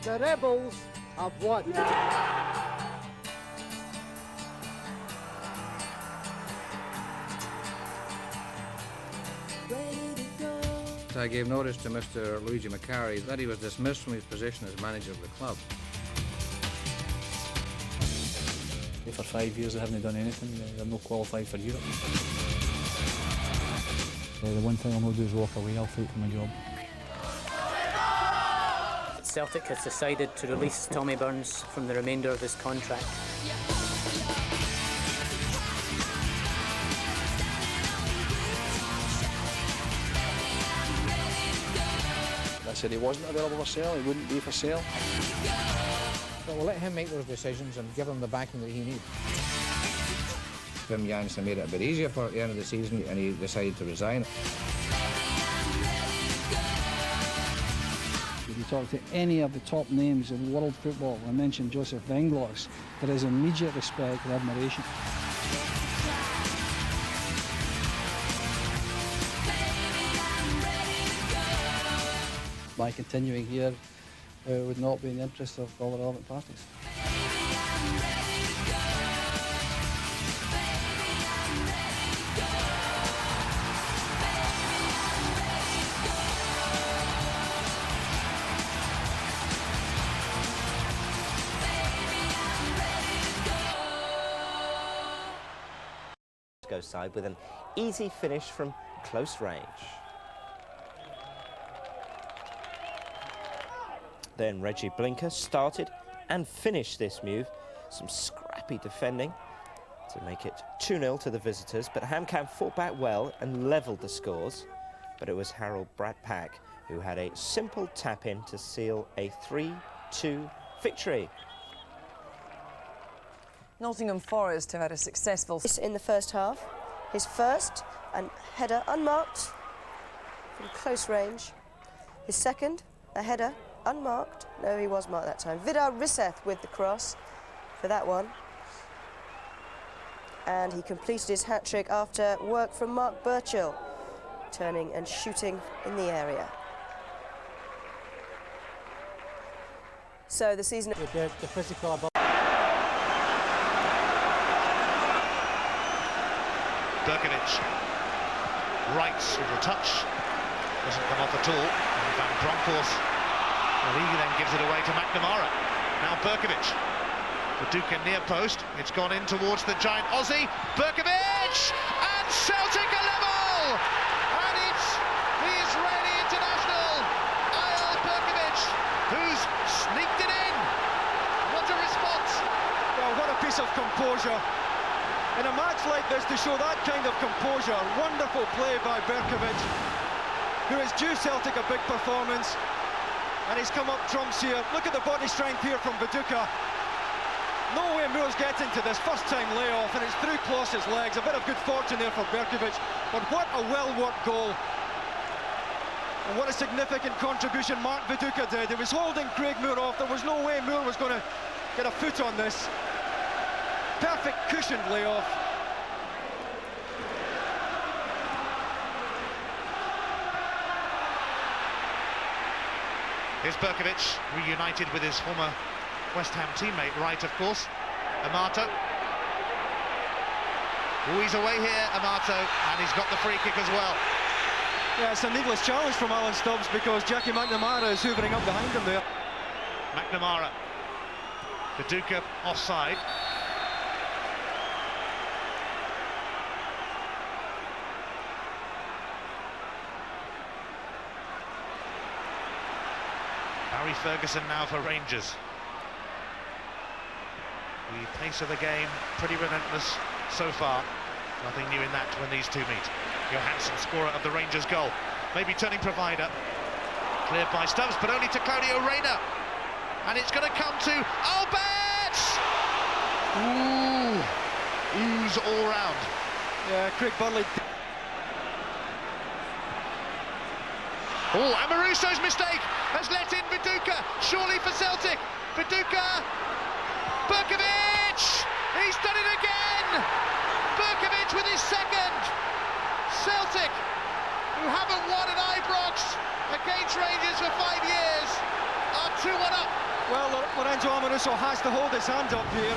The Rebels have won. I gave notice to Mr. Luigi Macari that he was dismissed from his position as manager of the club. For 5 years they haven't done anything, they're not qualified for Europe. The one thing I'm going to do is walk away, I'll fight for my job. Celtic has decided to release Tommy Burns from the remainder of his contract. I said he wasn't available for sale, he wouldn't be for sale. But we'll let him make those decisions and give him the backing that he needs. Wim Jansen made it a bit easier for at the end of the season and he decided to resign. You you talk to any of the top names in world football, I mentioned Joseph Venglos, there is immediate respect and admiration. My continuing here would not be in the interest of all the relevant parties. Side with an easy finish from close range. Then Reggie Blinker started and finished this move. Some scrappy defending to make it 2-0 to the visitors, but Hamkamp fought back well and levelled the scores. But it was Harold Bradpack who had a simple tap-in to seal a 3-2 victory. Nottingham Forest have had a successful... In the first half, his first, and header unmarked from close range. His second, a header unmarked. No, he was marked that time. Vidar Riseth with the cross for that one. And he completed his hat-trick after work from Mark Burchill, turning and shooting in the area. So the season... The physical ability. Berkovic, Wright with a touch, doesn't come off at all, and Van Bronckhorst, well, he then gives it away to McNamara. Now Berkovic, the Duke near post, it's gone in towards the giant Aussie, Berkovic, and Celtic are level! And it's the Israeli international, Eyal Berkovic, who's sneaked it in. What a response! Well, what a piece of composure. In a match like this, to show that kind of composure, wonderful play by Berkovic, who has due Celtic a big performance, and he's come up trumps here. Look at the body strength here from Viduka. No way Moore's getting to this first-time layoff, and it's through Kloss's legs. A bit of good fortune there for Berkovic, but what a well-worked goal. And what a significant contribution Mark Viduka did. He was holding Craig Moore off. There was no way Moore was going to get a foot on this. Perfect cushioned layoff. Here's Berkovic, reunited with his former West Ham teammate, Wright, of course. Amato. Oh, he's away here, Amato, and he's got the free kick as well. Yeah, it's a needless challenge from Alan Stubbs because Jackie McNamara is hoovering up behind him there. McNamara. Viduka offside. Barry Ferguson now for Rangers. The pace of the game, pretty relentless so far. Nothing new in that when these two meet. Johansson, scorer of the Rangers goal. Maybe turning provider. Cleared by Stubbs, but only to Claudio Reyna. And it's going to come to Albert! Ooh, ooze all round. Yeah, Craig Burley. Oh, Amoruso's mistake has let in Viduka, surely for Celtic. Viduka, Berkovic, he's done it again! Berkovic with his second. Celtic, who haven't won at Ibrox against Rangers for 5 years, are 2-1 up. Well, Lorenzo Amoruso has to hold his hand up here.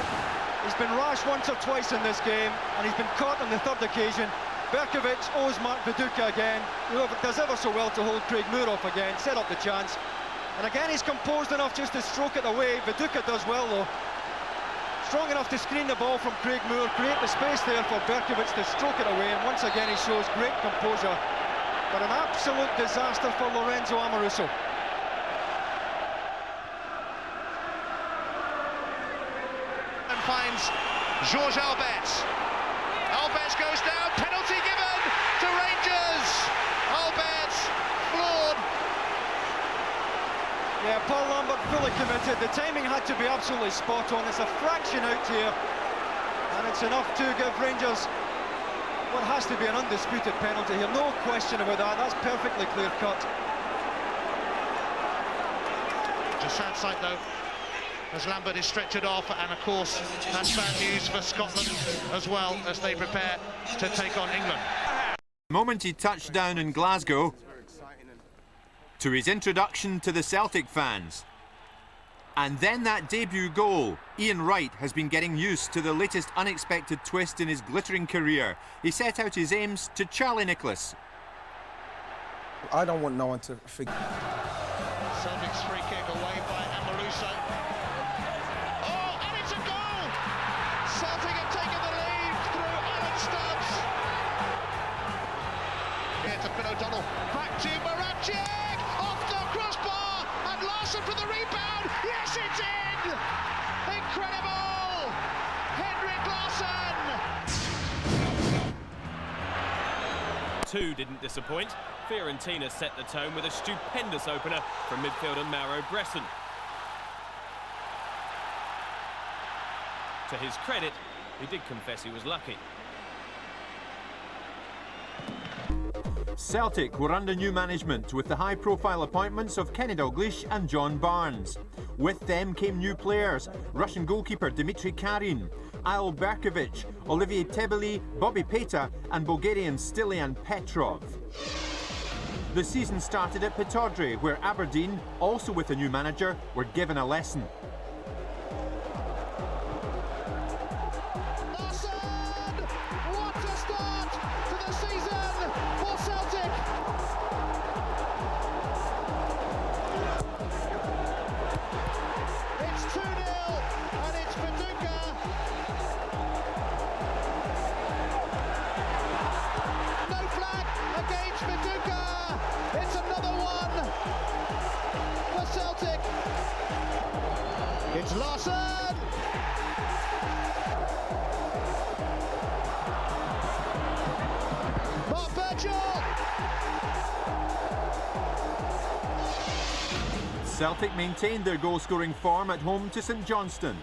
He's been rash once or twice in this game, and he's been caught on the third occasion. Berkovic owes Mark Viduka again, who does ever so well to hold Craig Moore off again, set up the chance. And again, he's composed enough just to stroke it away. Viduka does well, though. Strong enough to screen the ball from Craig Moore, create the space there for Berkovic to stroke it away, and once again he shows great composure. But an absolute disaster for Lorenzo Amoruso. And finds Georges Alberts. Alberts goes down, penalty given to Rangers. Alberts floored. Yeah, Paul Lambert fully committed. The timing had to be absolutely spot on. It's a fraction out here, and it's enough to give Rangers what has to be an undisputed penalty here. No question about that. That's perfectly clear cut. It's a sad sight, though, as Lambert is stretchered off, and of course that's bad news for Scotland as well as they prepare to take on England. The moment he touched down in Glasgow, to his introduction to the Celtic fans, and then that debut goal. Ian Wright has been getting used to the latest unexpected twist in his glittering career. He set out his aims to Charlie Nicholas. I don't want no one to forget. Celtic's free kick away by Amoruso. Oh, and it's a goal! Celtic have taken the lead through Alan Stubbs. Here to Phil O'Donnell, back to Maracic, off the crossbar, and Larson for the rebound. Yes, it's in! Incredible! Henrik Larsson! Two didn't disappoint. Fiorentina set the tone with a stupendous opener from midfielder Mauro Bresson. To his credit, he did confess he was lucky. Celtic were under new management with the high-profile appointments of Kenny Dalglish and John Barnes. With them came new players: Russian goalkeeper Dmitry Karin, Al Berkovic, Olivier Tebeli, Bobby Peta and Bulgarian Stilian Petrov. The season started at Pittodrie, where Aberdeen, also with a new manager, were given a lesson. What a start to the season for Celtic! It's 2-0 and it's Viduka. No flag against Viduka. It's another one for Celtic. It's Larsson. Mark Burchell. Celtic maintained their goal-scoring form at home to St Johnstone.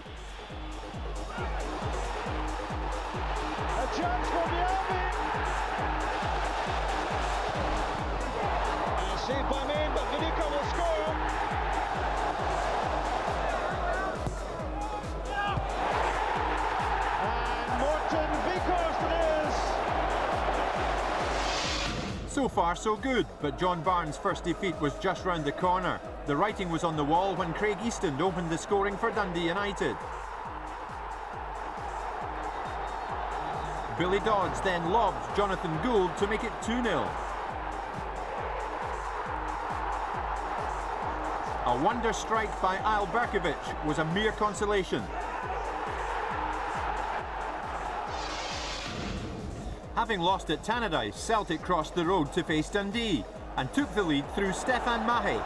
A chance for the Army. Saved by Main, but Viduka will score. And Morton Vikhorst it is. So far so good, but John Barnes' first defeat was just round the corner. The writing was on the wall when Craig Easton opened the scoring for Dundee United. Billy Dodds then lobbed Jonathan Gould to make it 2-0. A wonder strike by Al Berkovic was a mere consolation. Having lost at Tannadice, Celtic crossed the road to face Dundee and took the lead through Stefan Mahe.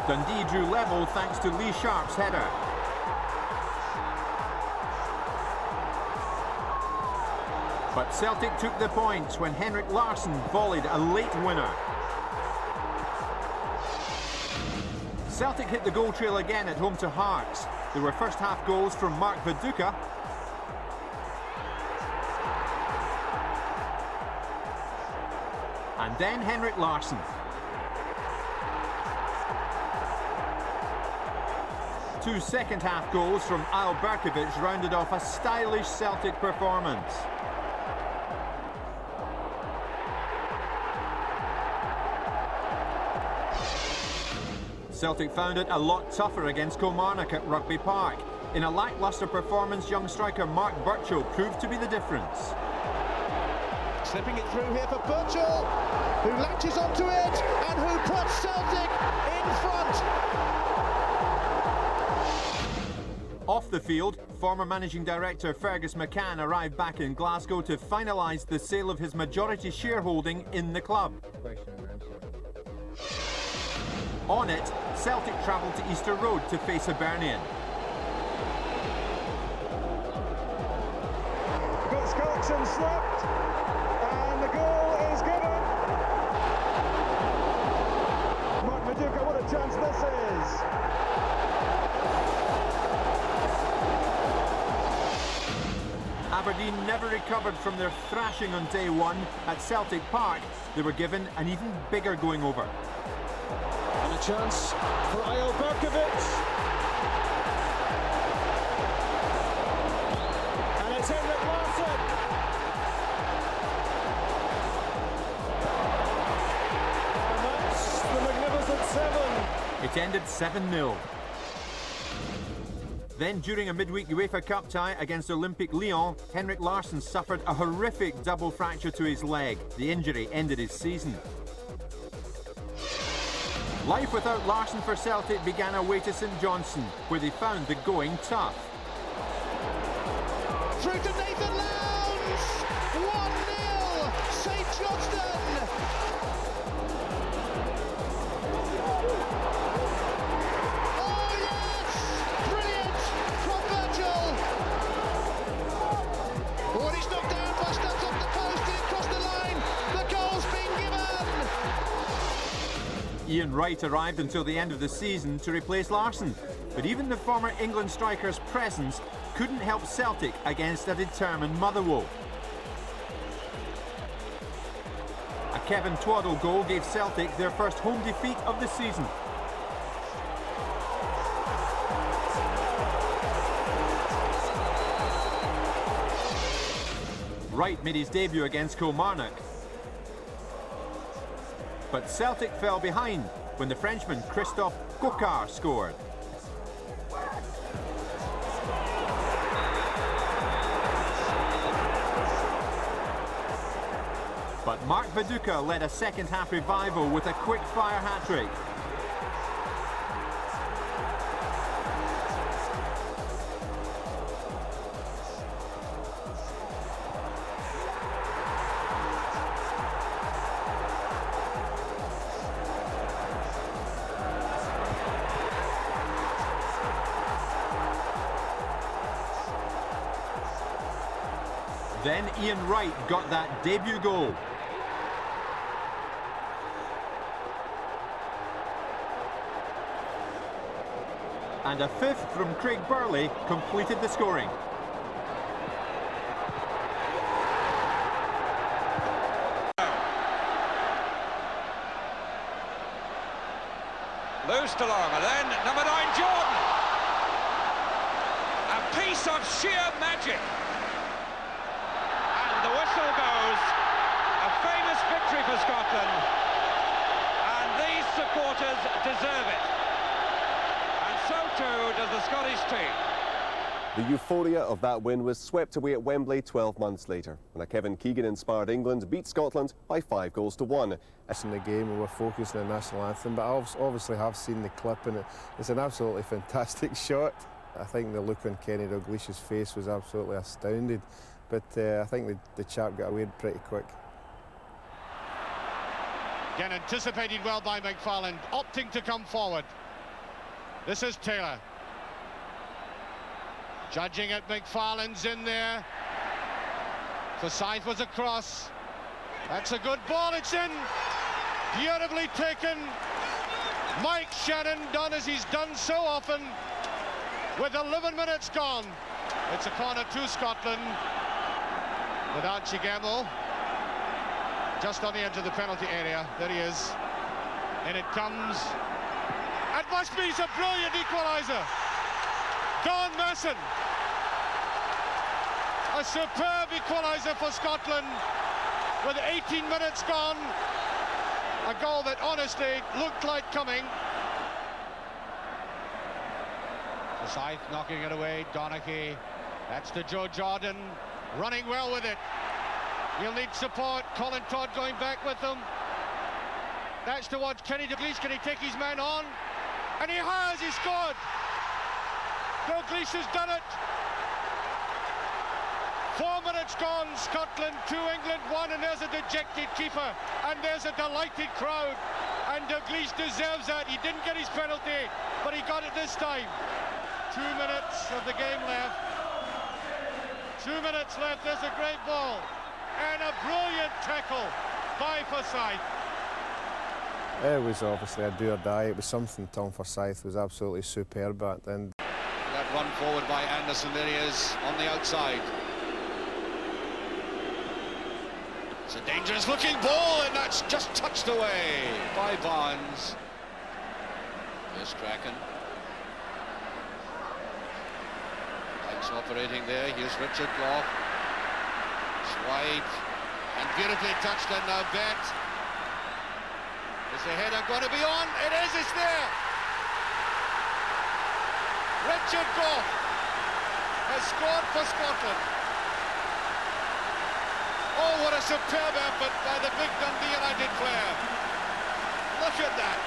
Dundee drew level thanks to Lee Sharp's header. But Celtic took the points when Henrik Larsson volleyed a late winner. Celtic hit the goal trail again at home to Hearts. There were first half goals from Mark Viduka, and then Henrik Larsson. Two second half goals from Al Berkovic rounded off a stylish Celtic performance. Celtic found it a lot tougher against Kilmarnock at Rugby Park. In a lacklustre performance, young striker Mark Burchell proved to be the difference. Slipping it through here for Burchell, who latches onto it and who puts Celtic in front. Off the field, former managing director Fergus McCann arrived back in Glasgow to finalise the sale of his majority shareholding in the club. On it, Celtic travelled to Easter Road to face Hibernian. Gus Coxon slipped, and the goal is given. Mark Viduka, what a chance this is. Aberdeen never recovered from their thrashing on day one at Celtic Park. They were given an even bigger going over. And a chance for Ayo Berkovic. And it's Henrik Larsson. And that's the magnificent 7. It ended 7-0. Then, during a midweek UEFA Cup tie against Olympique Lyon, Henrik Larsson suffered a horrific double fracture to his leg. The injury ended his season. Life without Larsson for Celtic began away to St Johnstone, where they found the going tough. Through to Nathan Lowndes! 1-0! St Johnstone! Oh yes! Brilliant from Virgil! Oh, and he's knocked down by Stubbs off the post and it crossed the line. The goal's been given! Ian Wright arrived until the end of the season to replace Larsson, but even the former England striker's presence couldn't help Celtic against a determined Motherwell. A Kevin Twaddle goal gave Celtic their first home defeat of the season. Wright made his debut against Kilmarnock. But Celtic fell behind when the Frenchman Christophe Coquard scored. But Mark Viduka led a second-half revival with a quick-fire hat-trick. Then Ian Wright got that debut goal. And a fifth from Craig Burley completed the scoring. Loose to Lormer, then number 9 Jordan. A piece of sheer magic. And the whistle goes. A famous victory for Scotland. And these supporters deserve it. And so too does the Scottish team. The euphoria of that win was swept away at Wembley 12 months later, when a Kevin Keegan-inspired England beat Scotland by 5-1. In the game, we were focused on the national anthem, but I obviously have seen the clip, and it's an absolutely fantastic shot. I think the look on Kenny Dalglish's face was absolutely astounded, but I think the chap got away pretty quick. Again, anticipated well by McFarlane, opting to come forward. This is Taylor. Judging it, McFarlane's in there. Forsyth was across. That's a good ball, it's in. Beautifully taken. Mike Shannon done as he's done so often. With 11 minutes gone. It's a corner to Scotland. With Archie Gamble. Just on the edge of the penalty area. There he is. And it comes. It must be a brilliant equaliser. Don Masson. A superb equaliser for Scotland with 18 minutes gone. A goal that honestly looked like coming. Forsyth knocking it away. Donaghy. That's to Joe Jordan. Running well with it. He'll need support. Colin Todd going back with them. That's towards Kenny Dalglish. Can he take his man on? And he has. He scored. Dalglish has done it. 4 minutes gone, Scotland 2, England 1, and there's a dejected keeper, and there's a delighted crowd, and Dalglish deserves that. He didn't get his penalty, but he got it this time. 2 minutes of the game left. 2 minutes left, there's a great ball, and a brilliant tackle by Forsyth. It was obviously a do or die. It was something Tom Forsyth was absolutely superb at. And that run forward by Anderson, there he is on the outside. It's a dangerous looking ball, and that's just touched away by Barnes. Here's Kraken. Thanks operating there. Here's Richard Gough. It's wide and beautifully touched in now. Bet. Is the header going to be on? It is, it's there. Richard Gough has scored for Scotland. Oh, what a superb effort by the big Dundee United player. Look at that.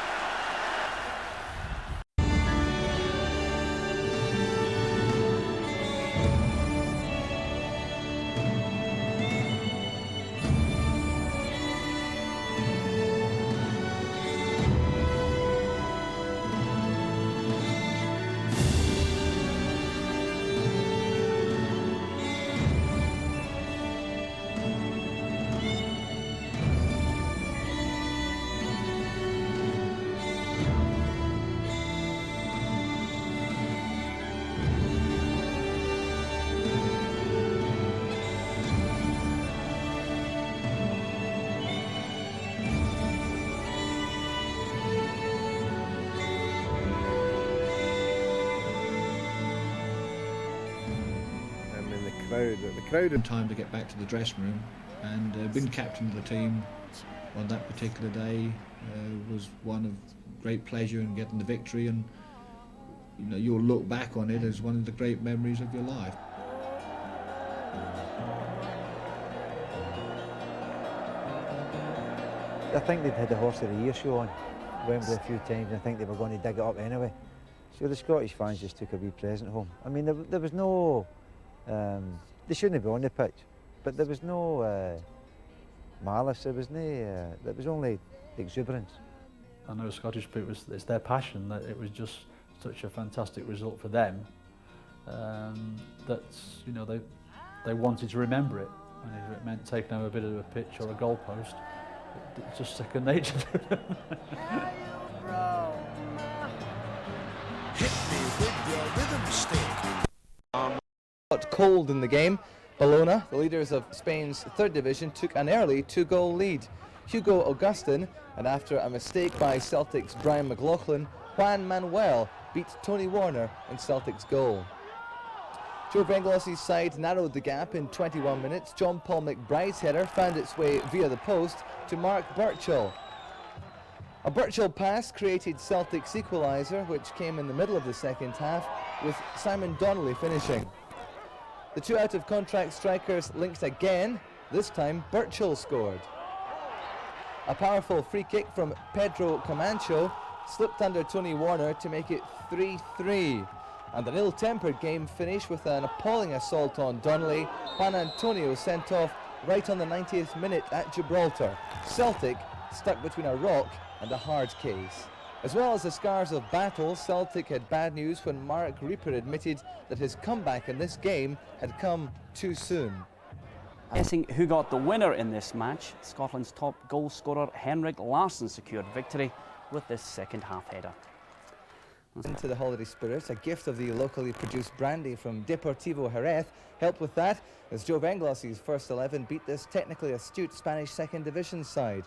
The crowd had time to get back to the dressing room, and being captain of the team on that particular day was one of great pleasure in getting the victory, and you know, you'll look back on it as one of the great memories of your life. I think they'd had the Horse of the Year show on Wembley a few times, and I think they were going to dig it up anyway. So the Scottish fans just took a wee present home. I mean, there was no... they shouldn't be on the pitch, but there was no malice, there was only exuberance. I know Scottish people, it's their passion, that it was just such a fantastic result for them, that, you know, they wanted to remember it, and if it meant taking over a bit of a pitch or a goalpost, it's just second nature to them. Hit me with your rhythm stick. Cold in the game. Bologna, the leaders of Spain's third division, took an early 2-goal lead. Hugo Augustin, and after a mistake by Celtic's Brian McLaughlin, Juan Manuel beat Tony Warner in Celtic's goal. Joe Benglos's side narrowed the gap in 21 minutes. John Paul McBride's header found its way via the post to Mark Birchall. A Birchall pass created Celtic's equaliser, which came in the middle of the second half, with Simon Donnelly finishing. The two out-of-contract strikers linked again. This time, Birchall scored. A powerful free kick from Pedro Camacho slipped under Tony Warner to make it 3-3. And an ill-tempered game finished with an appalling assault on Donnelly. Juan Antonio sent off right on the 90th minute at Gibraltar. Celtic stuck between a rock and a hard case. As well as the scars of battle, Celtic had bad news when Mark Reaper admitted that his comeback in this game had come too soon. Guessing who got the winner in this match, Scotland's top goal scorer Henrik Larsson secured victory with this second half header. Into the holiday spirit, a gift of the locally produced brandy from Deportivo Jerez helped with that, as Joe Benglos's first 11 beat this technically astute Spanish second division side.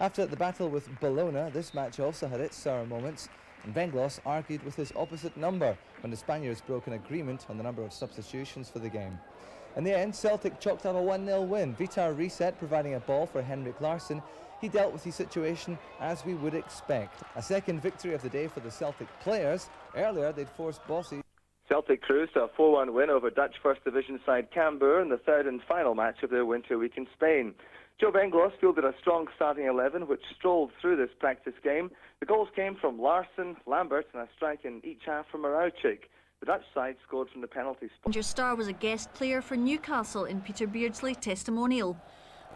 After the battle with Bologna, this match also had its sour moments, and Venglos argued with his opposite number when the Spaniards broke an agreement on the number of substitutions for the game. In the end, Celtic chalked up a 1-0 win. Vitar Reset providing a ball for Henrik Larsson. He dealt with the situation as we would expect. A second victory of the day for the Celtic players. Earlier, they'd forced Bossy. Celtic cruised to a 4-1 win over Dutch First Division side Cambuur in the third and final match of their winter week in Spain. Joe Benglos fielded a strong starting 11 which strolled through this practice game. The goals came from Larsson, Lambert and a strike in each half from Arauchik. The Dutch side scored from the penalty spot. Your star was a guest player for Newcastle in Peter Beardsley testimonial.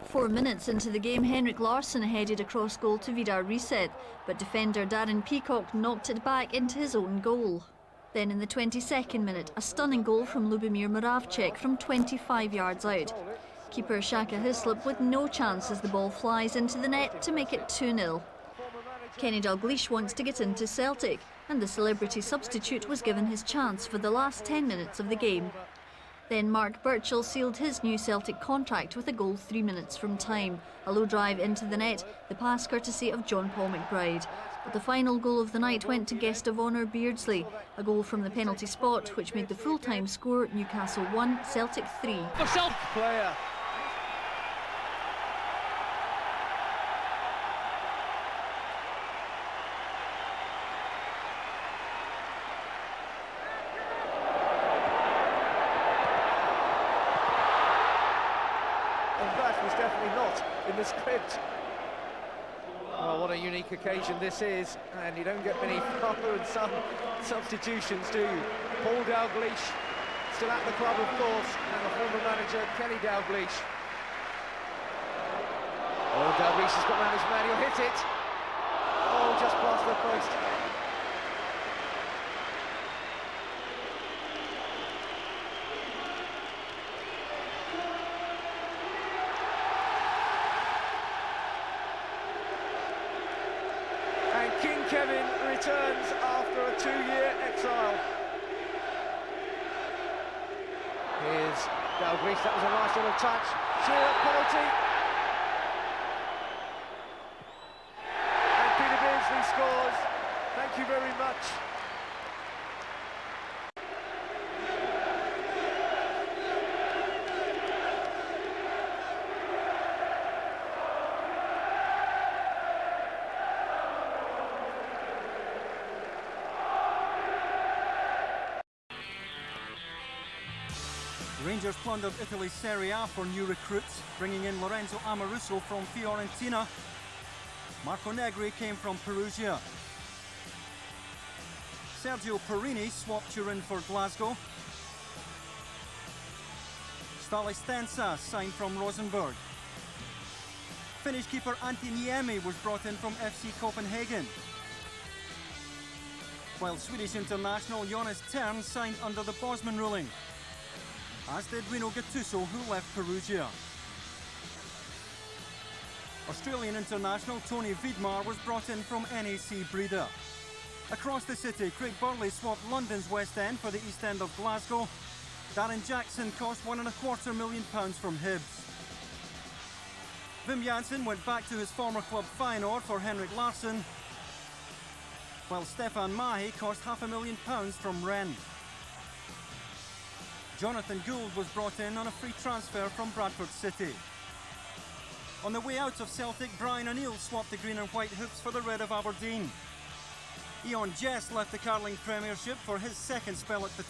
4 minutes into the game, Henrik Larsson headed across goal to Vidar Reset, but defender Darren Peacock knocked it back into his own goal. Then in the 22nd minute, a stunning goal from Lubomir Moravcik from 25 yards out. Keeper Shaka Hislop with no chance as the ball flies into the net to make it 2-0. Kenny Dalglish wants to get into Celtic, and the celebrity substitute was given his chance for the last 10 minutes of the game. Then Mark Birchall sealed his new Celtic contract with a goal 3 minutes from time. A low drive into the net, the pass courtesy of John Paul McBride. But the final goal of the night went to guest of honour Beardsley. A goal from the penalty spot, which made the full-time score Newcastle 1, Celtic 3. The Celtic player. That was definitely not in the script. Oh, what a unique occasion this is, and you don't get many father and son substitutions, do you? Paul Dalglish, still at the club, of course, and the former manager, Kenny Dalglish. Oh, Dalglish has got round his man, he'll hit it. Oh, just past the post. And King Kevin returns after a 2-year exile. Here's Dalglish, that was a nice little touch. Shearer penalty. And Peter Beardsley scores. Thank you very much. Rangers plundered Italy's Serie A for new recruits, bringing in Lorenzo Amoruso from Fiorentina. Marco Negri came from Perugia. Sergio Perini swapped Turin for Glasgow. Stale Stensa signed from Rosenborg. Finnish keeper Antti Niemi was brought in from FC Copenhagen. While Swedish international Jonas Tern signed under the Bosman ruling, as did Rino Gattuso, who left Perugia. Australian international Tony Vidmar was brought in from NAC Breda. Across the city, Craig Burley swapped London's West End for the East End of Glasgow. Darren Jackson cost £1.25 million from Hibs. Wim Jansen went back to his former club Feyenoord for Henrik Larsson, while Stefan Mahi cost £500,000 from Rennes. Jonathan Gould was brought in on a free transfer from Bradford City. On the way out of Celtic, Brian O'Neill swapped the green and white hoops for the red of Aberdeen. Ian Jess left the Carling Premiership for his second spell at the